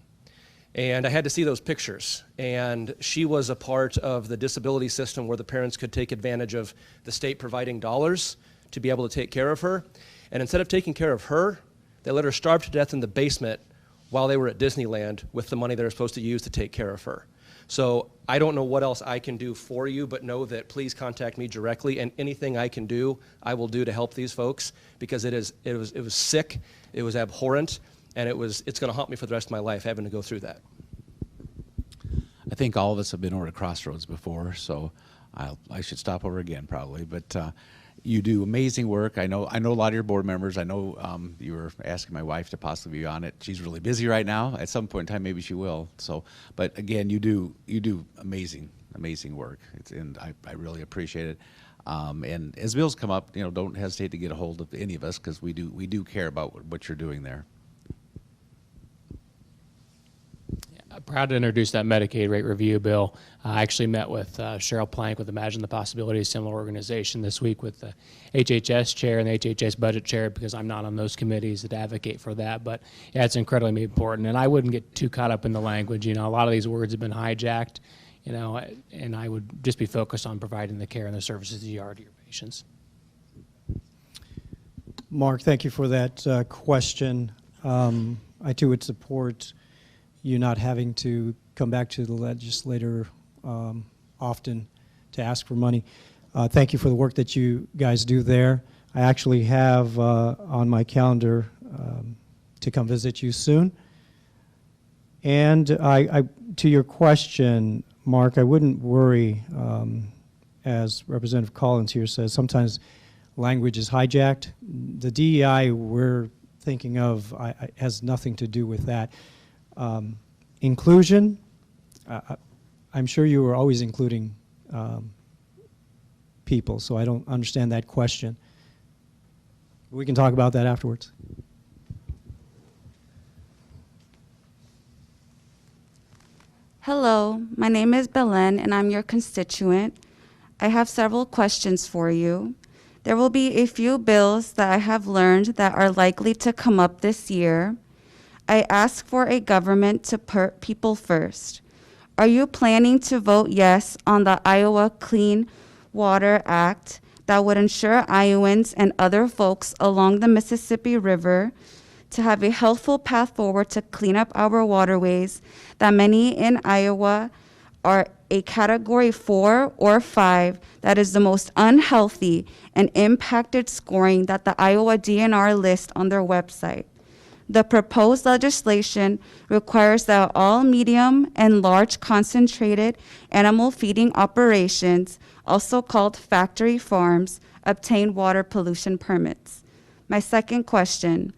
And I had to see those pictures. And she was a part of the disability system where the parents could take advantage of the state providing dollars to be able to take care of her. And instead of taking care of her, they let her starve to death in the basement while they were at Disneyland with the money they were supposed to use to take care of her. So I don't know what else I can do for you, but know that please contact me directly, and anything I can do, I will do to help these folks, because it was sick, it was abhorrent, and it's going to haunt me for the rest of my life having to go through that. I think all of us have been over to Crossroads before, so I should stop over again probably. But you do amazing work. I know a lot of your board members. I know you were asking my wife to possibly be on it. She's really busy right now. At some point in time, maybe she will. So, but again, you do amazing work, and I really appreciate it. And as bills come up, don't hesitate to get a hold of any of us, because we do care about what you're doing there. I'm proud to introduce that Medicaid rate review bill. I actually met with Cheryl Plank with Imagine the Possibilities, similar organization, this week with the HHS chair and the HHS budget chair, because I'm not on those committees that advocate for that. But yeah, it's incredibly important. And I wouldn't get too caught up in the language. A lot of these words have been hijacked, and I would just be focused on providing the care and the services you are to your patients. Mark, thank you for that question. I too would support you not having to come back to the legislator often to ask for money. Thank you for the work that you guys do there. I actually have on my calendar to come visit you soon. And to your question, Mark, I wouldn't worry, as Representative Collins here says, sometimes language is hijacked. The DEI we're thinking of has nothing to do with that. Inclusion, I'm sure you were always including people, so I don't understand that question. We can talk about that afterwards. Hello, my name is Belen, and I'm your constituent. I have several questions for you. There will be a few bills that I have learned that are likely to come up this year. I ask for a government to put people first. Are you planning to vote yes on the Iowa Clean Water Act that would ensure Iowans and other folks along the Mississippi River to have a healthful path forward to clean up our waterways that many in Iowa are a category 4 or 5 that is the most unhealthy and impacted scoring that the Iowa DNR lists on their website? The proposed legislation requires that all medium and large concentrated animal feeding operations, also called factory farms, obtain water pollution permits. My second question.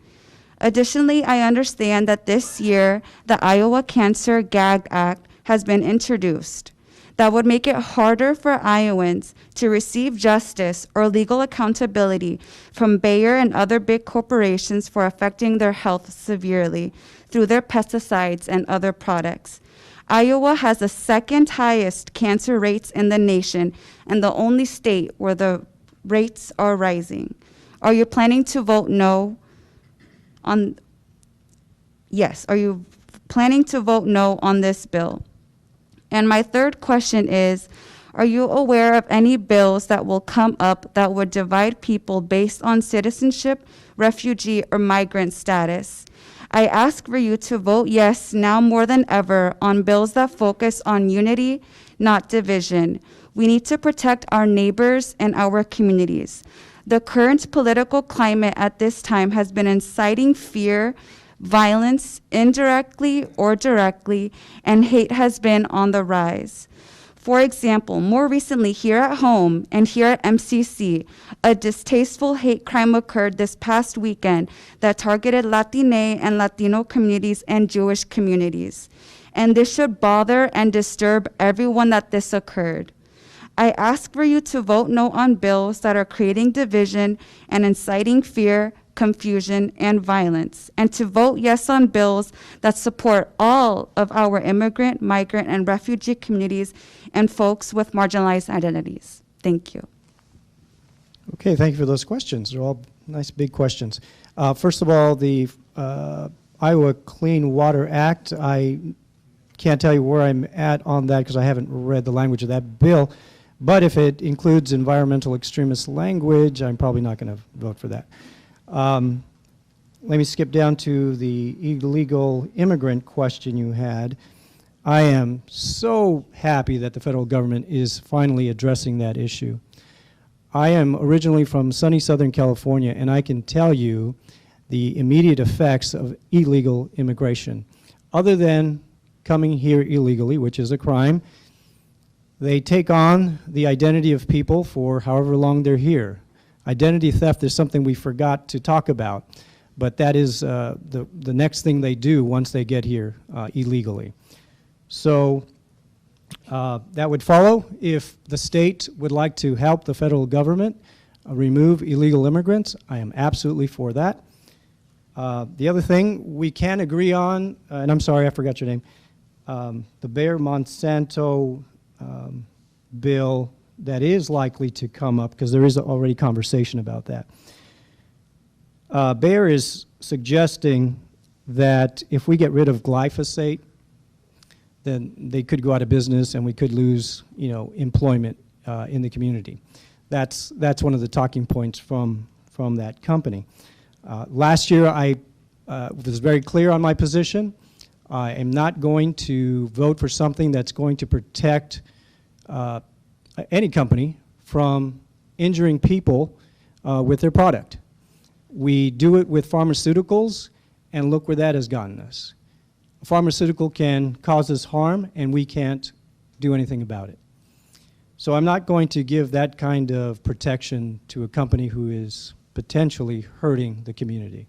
Additionally, I understand that this year the Iowa Cancer Gag Act has been introduced. That would make it harder for Iowans to receive justice or legal accountability from Bayer and other big corporations for affecting their health severely through their pesticides and other products. Iowa has the second highest cancer rates in the nation and the only state where the rates are rising. Are you planning to vote no on, yes, are you planning to vote no on this bill? And my third question is, are you aware of any bills that will come up that would divide people based on citizenship, refugee, or migrant status? I ask for you to vote yes now more than ever on bills that focus on unity, not division. We need to protect our neighbors and our communities. The current political climate at this time has been inciting fear, violence, indirectly or directly, and hate has been on the rise. For example, more recently here at home and here at MCC, a distasteful hate crime occurred this past weekend that targeted Latine and Latino communities and Jewish communities. And this should bother and disturb everyone that this occurred. I ask for you to vote no on bills that are creating division and inciting fear, confusion, and violence, and to vote yes on bills that support all of our immigrant, migrant, and refugee communities and folks with marginalized identities. Thank you. Okay, thank you for those questions. They're all nice big questions. First of all, the Iowa Clean Water Act, I can't tell you where I'm at on that because I haven't read the language of that bill. But if it includes environmental extremist language, I'm probably not going to vote for that. Let me skip down to the illegal immigrant question you had. I am so happy that the federal government is finally addressing that issue. I am originally from sunny Southern California, and I can tell you the immediate effects of illegal immigration. Other than coming here illegally, which is a crime, they take on the identity of people for however long they're here. Identity theft is something we forgot to talk about, but that is the next thing they do once they get here illegally. So that would follow if the state would like to help the federal government remove illegal immigrants. I am absolutely for that. The other thing we can agree on, and I'm sorry, I forgot your name, the Bayer-Monsanto bill that is likely to come up, because there is already conversation about that. Bayer is suggesting that if we get rid of glyphosate, then they could go out of business and we could lose, employment in the community. That's one of the talking points from that company. Last year, I was very clear on my position. I am not going to vote for something that's going to protect any company from injuring people with their product. We do it with pharmaceuticals, and look where that has gotten us. A pharmaceutical can cause us harm, and we can't do anything about it. So I'm not going to give that kind of protection to a company who is potentially hurting the community.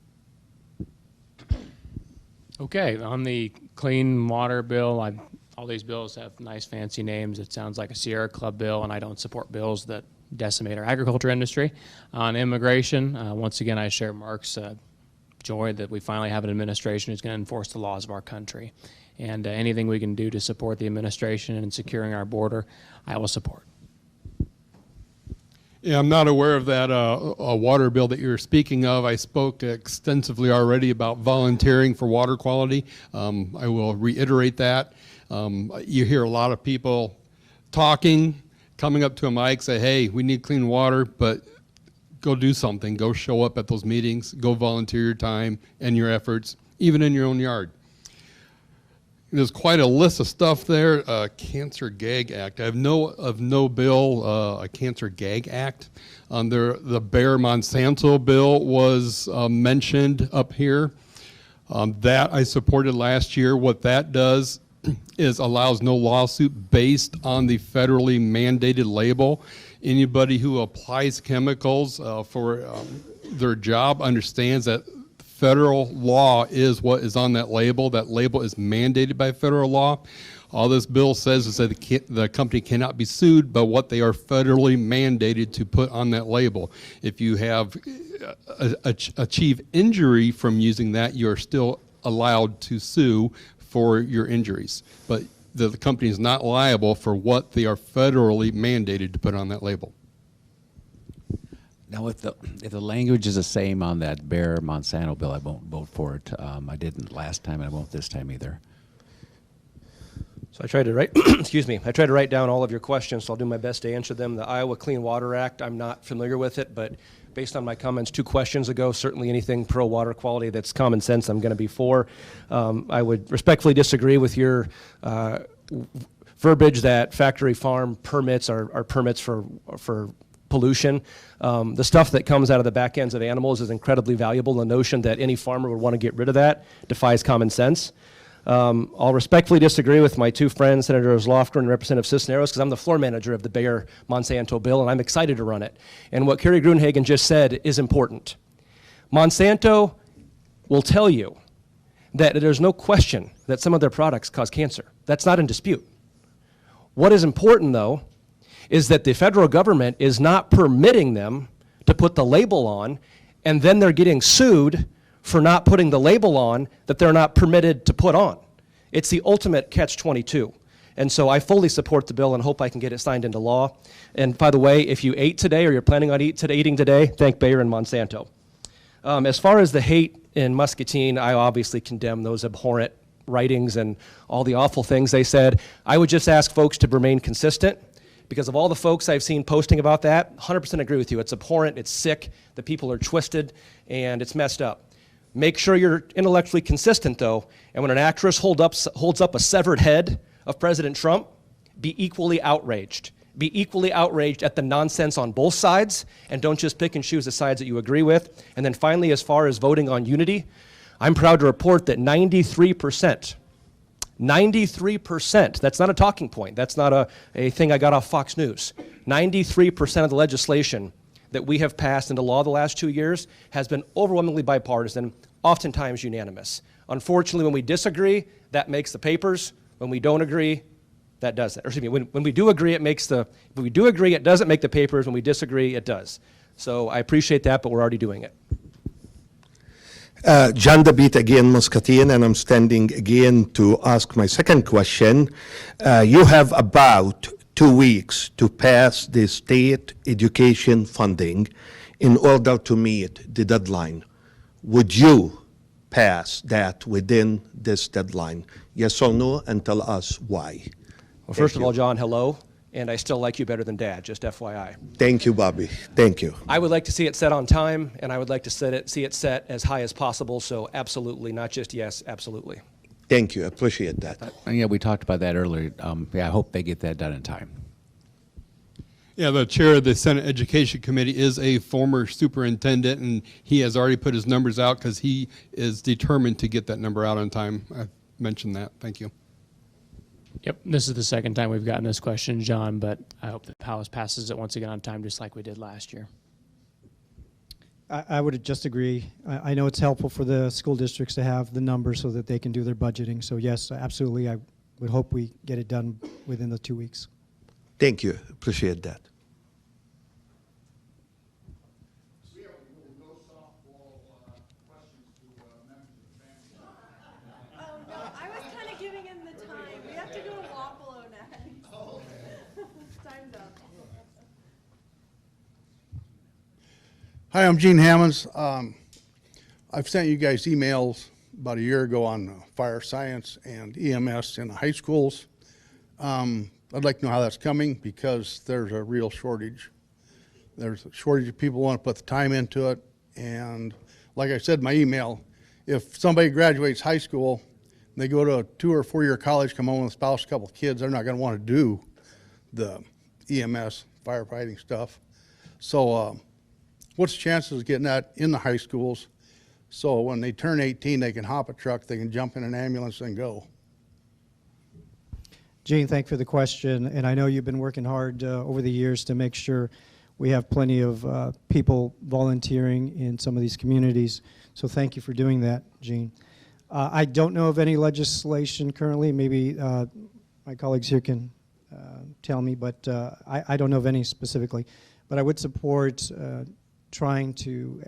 Okay, on the clean water bill, all these bills have nice fancy names. It sounds like a Sierra Club bill, and I don't support bills that decimate our agriculture industry. On immigration, once again, I share Mark's joy that we finally have an administration who's going to enforce the laws of our country. And anything we can do to support the administration in securing our border, I will support. Yeah, I'm not aware of that water bill that you're speaking of. I spoke extensively already about volunteering for water quality. I will reiterate that. You hear a lot of people talking, coming up to a mic, say, hey, we need clean water, but go do something. Go show up at those meetings. Go volunteer your time and your efforts, even in your own yard. There's quite a list of stuff there. Cancer Gag Act. I have no bill, a Cancer Gag Act. The Bayer Monsanto bill was mentioned up here. That I supported last year. What that does is allows no lawsuit based on the federally mandated label. Anybody who applies chemicals for their job understands that federal law is what is on that label. That label is mandated by federal law. All this bill says is that the company cannot be sued by what they are federally mandated to put on that label. If you have achieve injury from using that, you're still allowed to sue for your injuries. But the company is not liable for what they are federally mandated to put on that label. Now, if the language is the same on that Bayer Monsanto bill, I won't vote for it. I didn't last time, and I won't this time either. So I tried to write, excuse me, I tried to write down all of your questions, so I'll do my best to answer them. The Iowa Clean Water Act, I'm not familiar with it, but based on my comments 2 questions ago, certainly anything pro water quality that's common sense, I'm going to be for. I would respectfully disagree with your verbiage that factory farm permits are permits for pollution. The stuff that comes out of the back ends of animals is incredibly valuable. The notion that any farmer would want to get rid of that defies common sense. I'll respectfully disagree with my 2 friends, Senators Lofgren and Representative Cisneros, because I'm the floor manager of the Bayer Monsanto bill, and I'm excited to run it. And what Carrie Gruenhagen just said is important. Monsanto will tell you that there's no question that some of their products cause cancer. That's not in dispute. What is important, though, is that the federal government is not permitting them to put the label on, and then they're getting sued for not putting the label on that they're not permitted to put on. It's the ultimate catch-22. And so I fully support the bill and hope I can get it signed into law. And by the way, if you ate today or you're planning on eating today, thank Bayer and Monsanto. As far as the hate in Muscatine, I obviously condemn those abhorrent writings and all the awful things they said. I would just ask folks to remain consistent. Because of all the folks I've seen posting about that, 100% agree with you. It's abhorrent, it's sick, the people are twisted, and it's messed up. Make sure you're intellectually consistent, though, and when an actress holds up a severed head of President Trump, be equally outraged. Be equally outraged at the nonsense on both sides, and don't just pick and choose the sides that you agree with. And then finally, as far as voting on unity, I'm proud to report that 93%, that's not a talking point. That's not a thing I got off Fox News. 93% of the legislation that we have passed into law the last 2 years has been overwhelmingly bipartisan, oftentimes unanimous. Unfortunately, when we disagree, that makes the papers. When we don't agree, that doesn't. Or excuse me, when we do agree, when we do agree, it doesn't make the papers. When we disagree, it does. So I appreciate that, but we're already doing it. John DeBeat again, Muscatine, and I'm standing again to ask my second question. You have about 2 weeks to pass the state education funding in order to meet the deadline. Would you pass that within this deadline? Yes or no, and tell us why. Well, first of all, John, hello, and I still like you better than Dad, just FYI. Thank you, Bobby. Thank you. I would like to see it set on time, and I would like to see it set as high as possible, so absolutely, not just yes, absolutely. Thank you. I appreciate that. Yeah, we talked about that earlier. Yeah, I hope they get that done in time. Yeah, the chair of the Senate Education Committee is a former superintendent, and he has already put his numbers out because he is determined to get that number out on time. I mentioned that. Thank you. Yep, this is the second time we've gotten this question, John, but I hope the House passes it once again on time, just like we did last year. I would just agree. I know it's helpful for the school districts to have the numbers so that they can do their budgeting. So yes, absolutely, I would hope we get it done within the 2 weeks. Thank you. Appreciate that. Hi, I'm Gene Hammonds. I've sent you guys emails about a year ago on fire science and EMS in the high schools. I'd like to know how that's coming because there's a real shortage. There's a shortage of people who want to put the time into it. And like I said in my email, if somebody graduates high school, and they go to a 2 or 4 year college, come home with a spouse, a couple of kids, they're not going to want to do the EMS firefighting stuff. So what's the chances of getting that in the high schools so when they turn 18 they can hop a truck, they can jump in an ambulance and go? Gene, thank you for the question, and I know you've been working hard over the years to make sure we have plenty of people volunteering in some of these communities, so thank you for doing that, Gene. I don't know of any legislation currently. Maybe my colleagues here can tell me, but I don't know of any specifically. But I would support trying to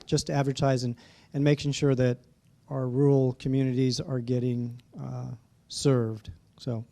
just advertise and making sure that our rural communities are getting served. So.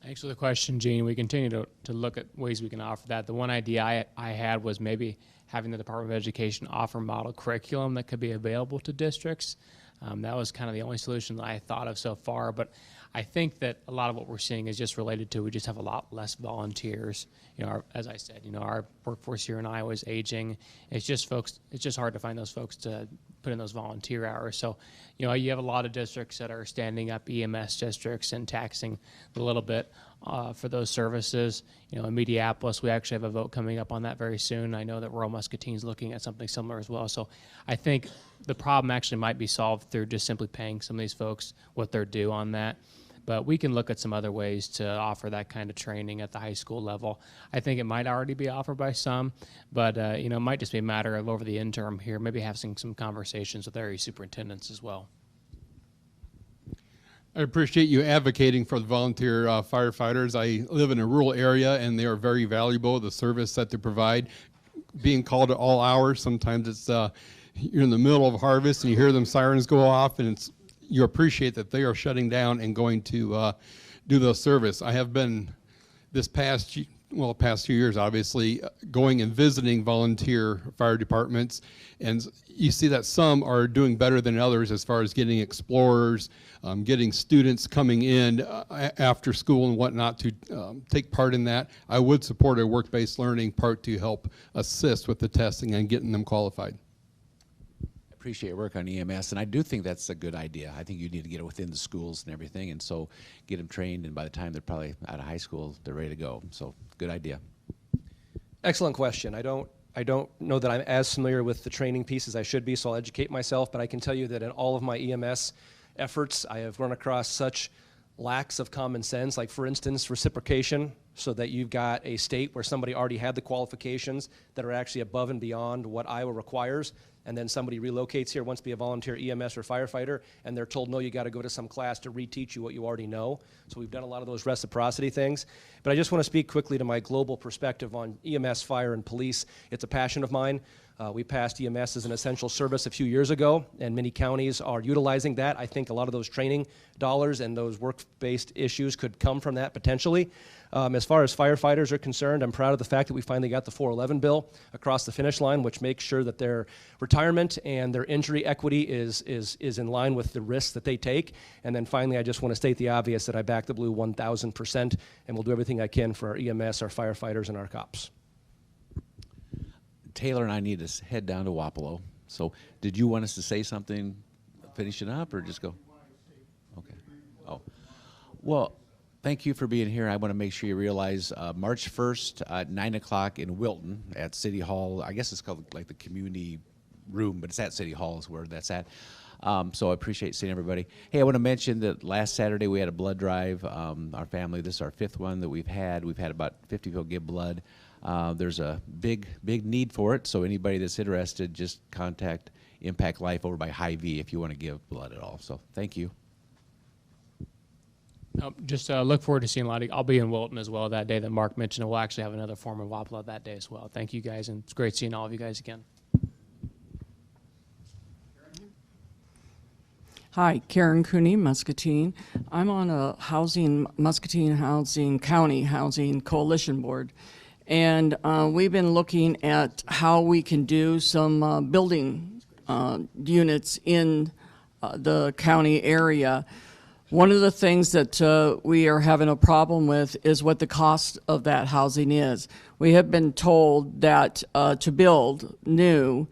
Thanks for the question, Gene. We continue to look at ways we can offer that. The one idea I had was maybe having the Department of Education offer model curriculum that could be available to districts. That was kind of the only solution that I thought of so far, but I think that a lot of what we're seeing is just related to we just have a lot less volunteers. You know, as I said, you know, our workforce here in Iowa is aging. It's just hard to find those folks to put in those volunteer hours. So, you know, you have a lot of districts that are standing up EMS districts and taxing a little bit for those services. You know, in Mediapolis, we actually have a vote coming up on that very soon. I know that rural Muscatine is looking at something similar as well. So I think the problem actually might be solved through just simply paying some of these folks what they're due on that. But we can look at some other ways to offer that kind of training at the high school level. I think it might already be offered by some, but you know, it might just be a matter of over the interim here, maybe having some conversations with area superintendents as well. I appreciate you advocating for the volunteer firefighters. I live in a rural area, and they are very valuable, the service that they provide. Being called at all hours, sometimes it's you're in the middle of harvest and you hear them sirens go off, and you appreciate that they are shutting down and going to do the service. I have been this past 2 years, obviously, going and visiting volunteer fire departments, and you see that some are doing better than others as far as getting explorers, getting students coming in after school and whatnot to take part in that. I would support a work-based learning part to help assist with the testing and getting them qualified. Appreciate your work on EMS, and I do think that's a good idea. I think you need to get it within the schools and everything, and so get them trained, and by the time they're probably out of high school, they're ready to go. So, good idea. Excellent question. I don't know that I'm as familiar with the training piece as I should be, so I'll educate myself, but I can tell you that in all of my EMS efforts, I have run across such lacks of common sense, like for instance, reciprocation, so that you've got a state where somebody already had the qualifications that are actually above and beyond what Iowa requires, and then somebody relocates here, wants to be a volunteer EMS or firefighter, and they're told, no, you got to go to some class to reteach you what you already know. So we've done a lot of those reciprocity things. But I just want to speak quickly to my global perspective on EMS, fire, and police. It's a passion of mine. We passed EMS as an essential service a few years ago, and many counties are utilizing that. I think a lot of those training dollars and those work-based issues could come from that potentially. As far as firefighters are concerned, I'm proud of the fact that we finally got the 411 bill across the finish line, which makes sure that their retirement and their injury equity is in line with the risks that they take. And then finally, I just want to state the obvious that I back the blue 1,000%, and we'll do everything I can for our EMS, our firefighters, and our cops. Taylor and I need to head down to Wapello. So did you want us to say something, finishing up, or just go? Okay. Oh. Well, thank you for being here. I want to make sure you realize March 1st at 9 o'clock in Wilton at City Hall. I guess it's called like the community room, but it's at City Hall is where that's at. So I appreciate seeing everybody. Hey, I want to mention that last Saturday we had a blood drive. Our family, this is our 5th one that we've had. We've had about 50 people give blood. There's a big need for it, so anybody that's interested, just contact Impact Life over by Hy-Vee if you want to give blood at all. So thank you. Just look forward to seeing a lot of, I'll be in Wilton as well that day that Mark mentioned, and we'll actually have another form of Wapello that day as well. Thank you guys, and it's great seeing all of you guys again. Hi, Karen Cooney, Muscatine. I'm on a Muscatine Housing County Housing Coalition Board, And we've been looking at how we can do some building units in the county area. One of the things that we are having a problem with is what the cost of that housing is. We have been told that to build new,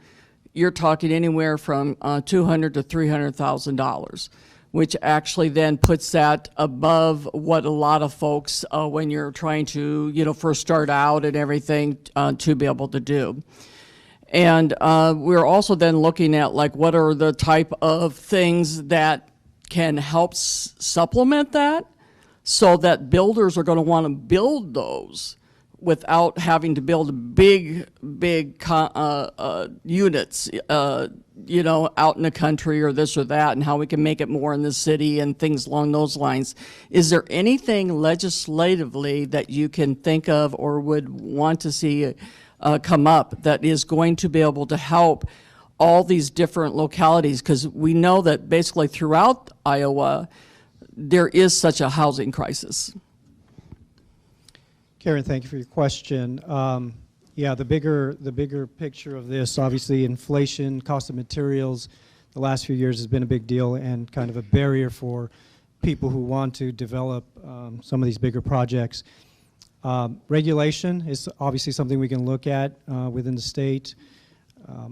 you're talking anywhere from $200,000 to $300,000, which actually then puts that above what a lot of folks, when you're trying to, first start out and everything, to be able to do. And we're also then looking at like what are the type of things that can help supplement that, so that builders are going to want to build those without having to build big units, out in the country or this or that, and how we can make it more in the city and things along those lines. Is there anything legislatively that you can think of or would want to see come up that is going to be able to help all these different localities? Because we know that basically throughout Iowa, there is such a housing crisis. Karen, thank you for your question. Yeah, the bigger picture of this, obviously inflation, cost of materials, the last few years has been a big deal and kind of a barrier for people who want to develop some of these bigger projects. Regulation is obviously something we can look at within the state.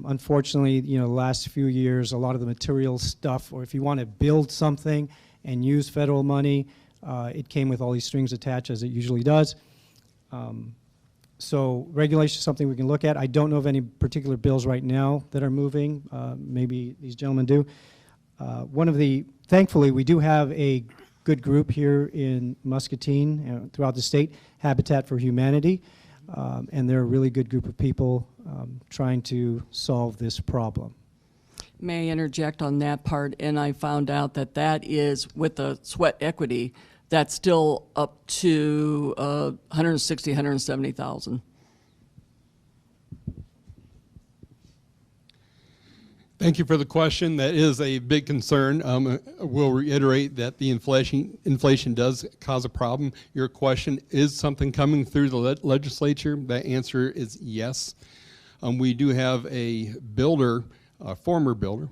Unfortunately, the last few years, a lot of the material stuff, or if you want to build something and use federal money, it came with all these strings attached, as it usually does. So regulation is something we can look at. I don't know of any particular bills right now that are moving. Maybe these gentlemen do. Thankfully, we do have a good group here in Muscatine, throughout the state, Habitat for Humanity, and they're a really good group of people trying to solve this problem. May I interject on that part? And I found out that that is, with the sweat equity, that's still up to 160, 170,000. Thank you for the question. That is a big concern. We'll reiterate that the inflation does cause a problem. Your question, is something coming through the legislature? The answer is yes. We do have a builder, a former builder,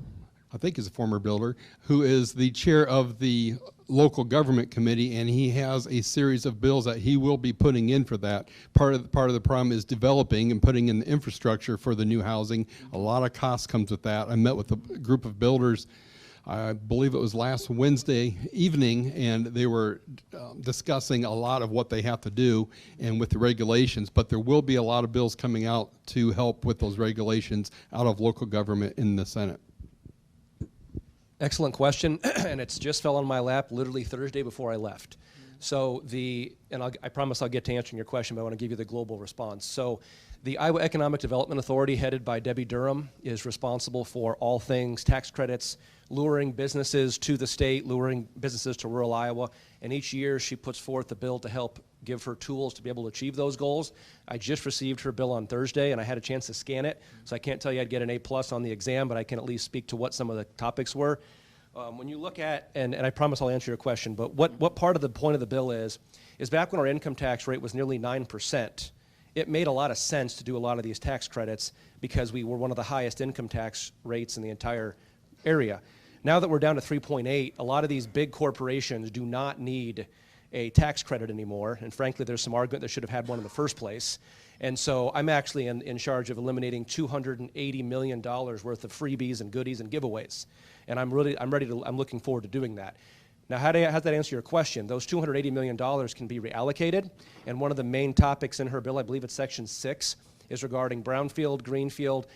I think he's a former builder, who is the chair of the local government committee, and he has a series of bills that he will be putting in for that. Part of the problem is developing and putting in the infrastructure for the new housing. A lot of cost comes with that. I met with a group of builders, I believe it was last Wednesday evening, and they were discussing a lot of what they have to do and with the regulations, but there will be a lot of bills coming out to help with those regulations out of local government in the Senate. Excellent question, and it's just fell on my lap literally Thursday before I left. So I promise I'll get to answering your question, but I want to give you the global response. So the Iowa Economic Development Authority, headed by Debbie Durham, is responsible for all things tax credits, luring businesses to the state, luring businesses to rural Iowa, and each year she puts forth a bill to help give her tools to be able to achieve those goals. I just received her bill on Thursday, and I had a chance to scan it, so I can't tell you I'd get an A+ on the exam, but I can at least speak to what some of the topics were. When you look at, and I promise I'll answer your question, but what part of the point of the bill is back when our income tax rate was nearly 9%, it made a lot of sense to do a lot of these tax credits because we were one of the highest income tax rates in the entire area. Now that we're down to 3.8, a lot of these big corporations do not need a tax credit anymore, and frankly, there's some argument they should have had one in the first place. And so I'm actually in charge of eliminating $280 million worth of freebies and goodies and giveaways. And I'm looking forward to doing that. Now, how does that answer your question? Those $280 million can be reallocated, and one of the main topics in her bill, I believe it's section 6, is regarding brownfield, greenfield,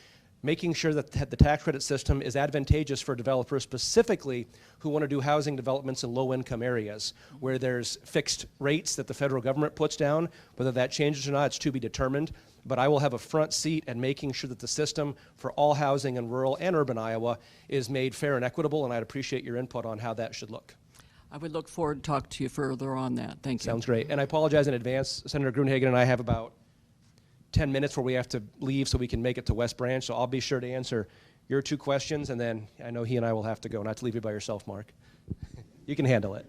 making sure that the tax credit system is advantageous for developers specifically who want to do housing developments in low-income areas where there's fixed rates that the federal government puts down. Whether that changes or not, it's to be determined. But I will have a front seat at making sure that the system for all housing in rural and urban Iowa is made fair and equitable, and I'd appreciate your input on how that should look. I would look forward to talking to you further on that. Thank you. Sounds great. And I apologize in advance. Senator Gruenhagen and I have about 10 minutes where we have to leave so we can make it to West Branch, so I'll be sure to answer your 2 questions, and then I know he and I will have to go. Not to leave you by yourself, Mark. You can handle it.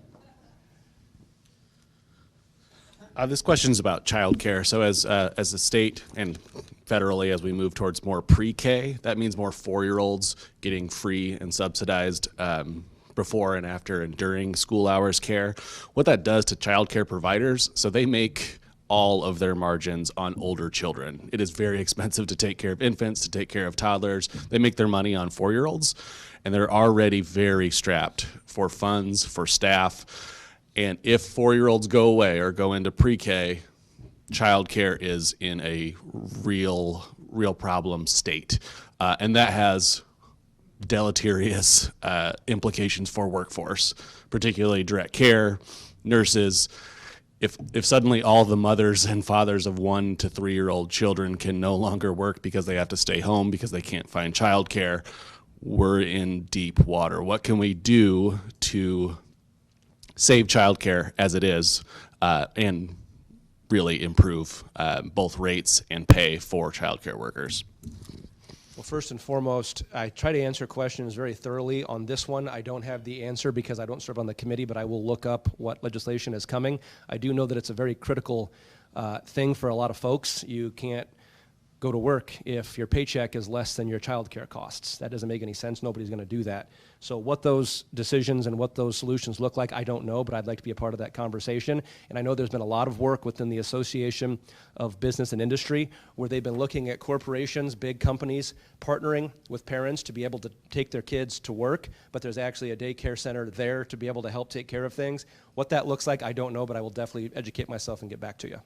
This question is about childcare. So as a state and federally, as we move towards more pre-K, that means more 4-year-olds getting free and subsidized before and after and during school hours care. What that does to childcare providers, so they make all of their margins on older children. It is very expensive to take care of infants, to take care of toddlers. They make their money on 4-year-olds, and they're already very strapped for funds, for staff. And if 4-year-olds go away or go into pre-K, childcare is in a real problem state. And that has deleterious implications for workforce, particularly direct care, nurses. If suddenly all the mothers and fathers of 1 to 3-year-old children can no longer work because they have to stay home because they can't find childcare, we're in deep water. What can we do to save childcare as it is and really improve both rates and pay for childcare workers? Well, first and foremost, I try to answer questions very thoroughly. On this one, I don't have the answer because I don't serve on the committee, but I will look up what legislation is coming. I do know that it's a very critical thing for a lot of folks. You can't go to work if your paycheck is less than your child care costs. That doesn't make any sense. Nobody's going to do that. So what those decisions and what those solutions look like, I don't know, but I'd like to be a part of that conversation. And I know there's been a lot of work within the Association of Business and Industry where they've been looking at corporations, big companies, partnering with parents to be able to take their kids to work, but there's actually a daycare center there to be able to help take care of things. What that looks like, I don't know, but I will definitely educate myself and get back to you.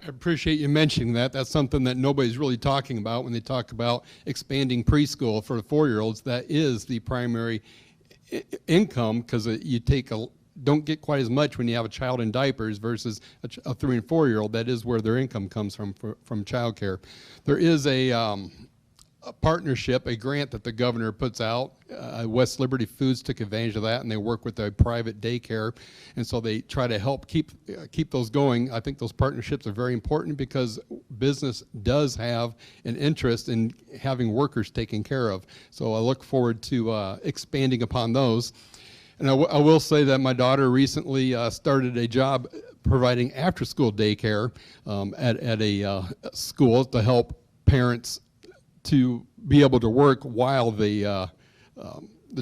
I appreciate you mentioning that. That's something that nobody's really talking about when they talk about expanding preschool for the 4-year-olds. That is the primary income because you don't get quite as much when you have a child in diapers versus a 3 and 4-year-old. That is where their income comes from childcare. There is a partnership, a grant that the governor puts out. West Liberty Foods took advantage of that, and they work with a private daycare, and so they try to help keep those going. I think those partnerships are very important because business does have an interest in having workers taken care of. So I look forward to expanding upon those. And I will say that my daughter recently started a job providing after-school daycare at a school to help parents to be able to work while the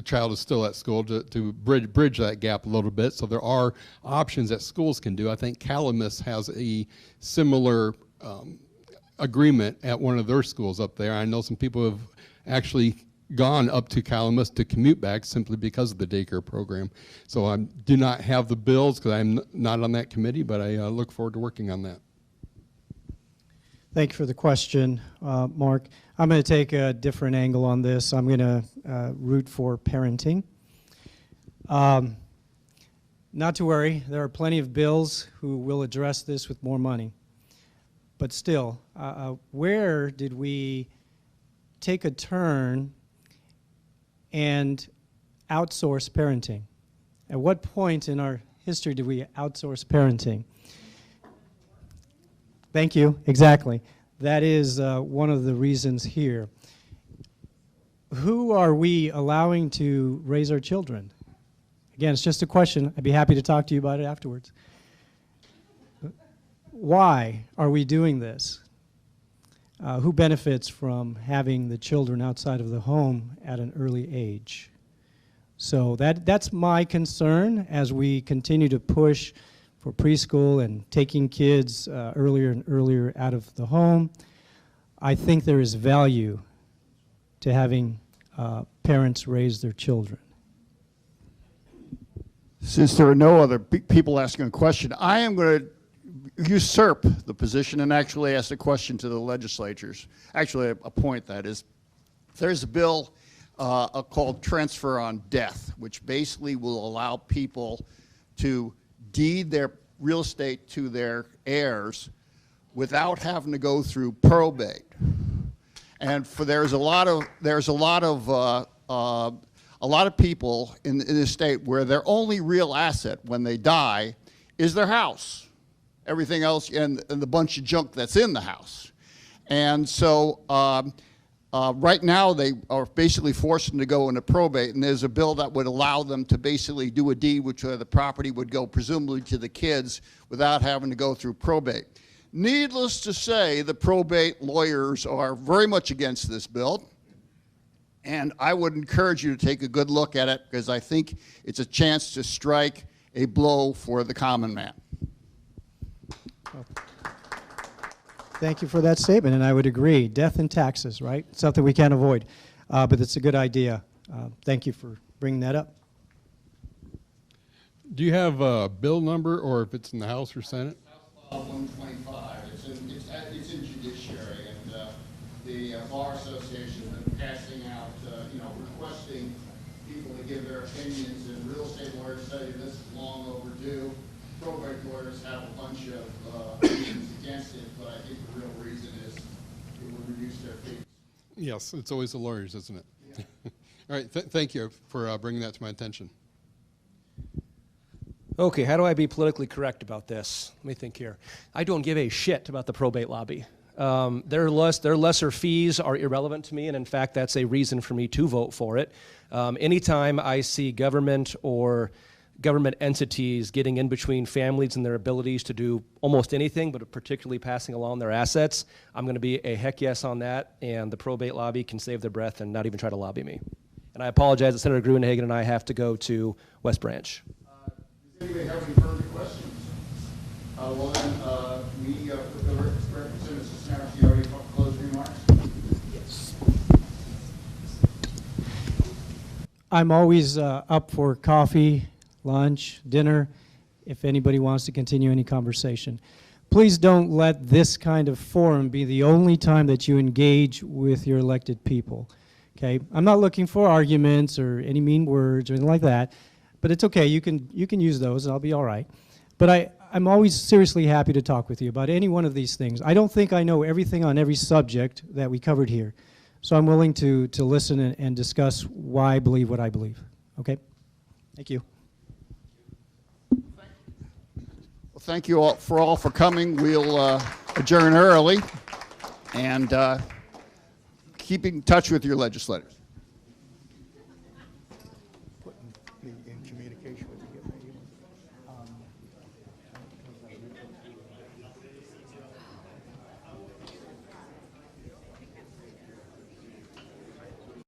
child is still at school to bridge that gap a little bit. So there are options that schools can do. I think Calamus has a similar agreement at one of their schools up there. I know some people have actually gone up to Calamus to commute back simply because of the daycare program. So I do not have the bills because I'm not on that committee, but I look forward to working on that. Thank you for the question, Mark. I'm going to take a different angle on this. I'm going to root for parenting. Not to worry, there are plenty of bills who will address this with more money. But still, where did we take a turn and outsource parenting? At what point in our history did we outsource parenting? Thank you. Exactly. That is one of the reasons here. Who are we allowing to raise our children? Again, it's just a question. I'd be happy to talk to you about it afterwards. Why are we doing this? Who benefits from having the children outside of the home at an early age? So that's my concern as we continue to push for preschool and taking kids earlier and earlier out of the home. I think there is value to having parents raise their children. Since there are no other people asking a question, I am going to usurp the position and actually ask a question to the legislatures. Actually, a point that is, there's a bill called Transfer on Death, which basically will allow people to deed their real estate to their heirs without having to go through probate. And there's a lot of people in this state where their only real asset when they die is their house, everything else and the bunch of junk that's in the house. And so Right now, they are basically forced them to go into probate, and there's a bill that would allow them to basically do a deed which the property would go presumably to the kids without having to go through probate. Needless to say, the probate lawyers are very much against this bill, and I would encourage you to take a good look at it because I think it's a chance to strike a blow for the common man. Thank you for that statement, and I would agree. Death and taxes, right? Something we can't avoid, but it's a good idea. Thank you for bringing that up. Do you have a bill number, or if it's in the House or Senate? House Law 125. It's in judiciary, and the Bar Association has been passing out, requesting people to give their opinions, and real estate lawyers say this is long overdue. Probate lawyers have a bunch of reasons against it, but I think the real reason is it would reduce their fees. Yes, it's always the lawyers, isn't it? Yeah. All right, thank you for bringing that to my attention. Okay, how do I be politically correct about this? Let me think here. I don't give a shit about the probate lobby. Their lesser fees are irrelevant to me, and in fact, that's a reason for me to vote for it. Anytime I see government or government entities getting in between families and their abilities to do almost anything, but particularly passing along their assets, I'm going to be a heck yes on that, and the probate lobby can save their breath and not even try to lobby me. And I apologize that Senator Gruenhagen and I have to go to West Branch. Does anybody have any further questions? Well then, the Representative Cisneros, do you have any closing remarks? Yes. I'm always up for coffee, lunch, dinner, if anybody wants to continue any conversation. Please don't let this kind of forum be the only time that you engage with your elected people. Okay? I'm not looking for arguments or any mean words or anything like that, but it's okay. You can use those, and I'll be all right. But I'm always seriously happy to talk with you about any one of these things. I don't think I know everything on every subject that we covered here, so I'm willing to listen and discuss why I believe what I believe. Okay? Thank you. Well, thank you all for coming. We'll adjourn early and keep in touch with your legislators. Putting me in communication.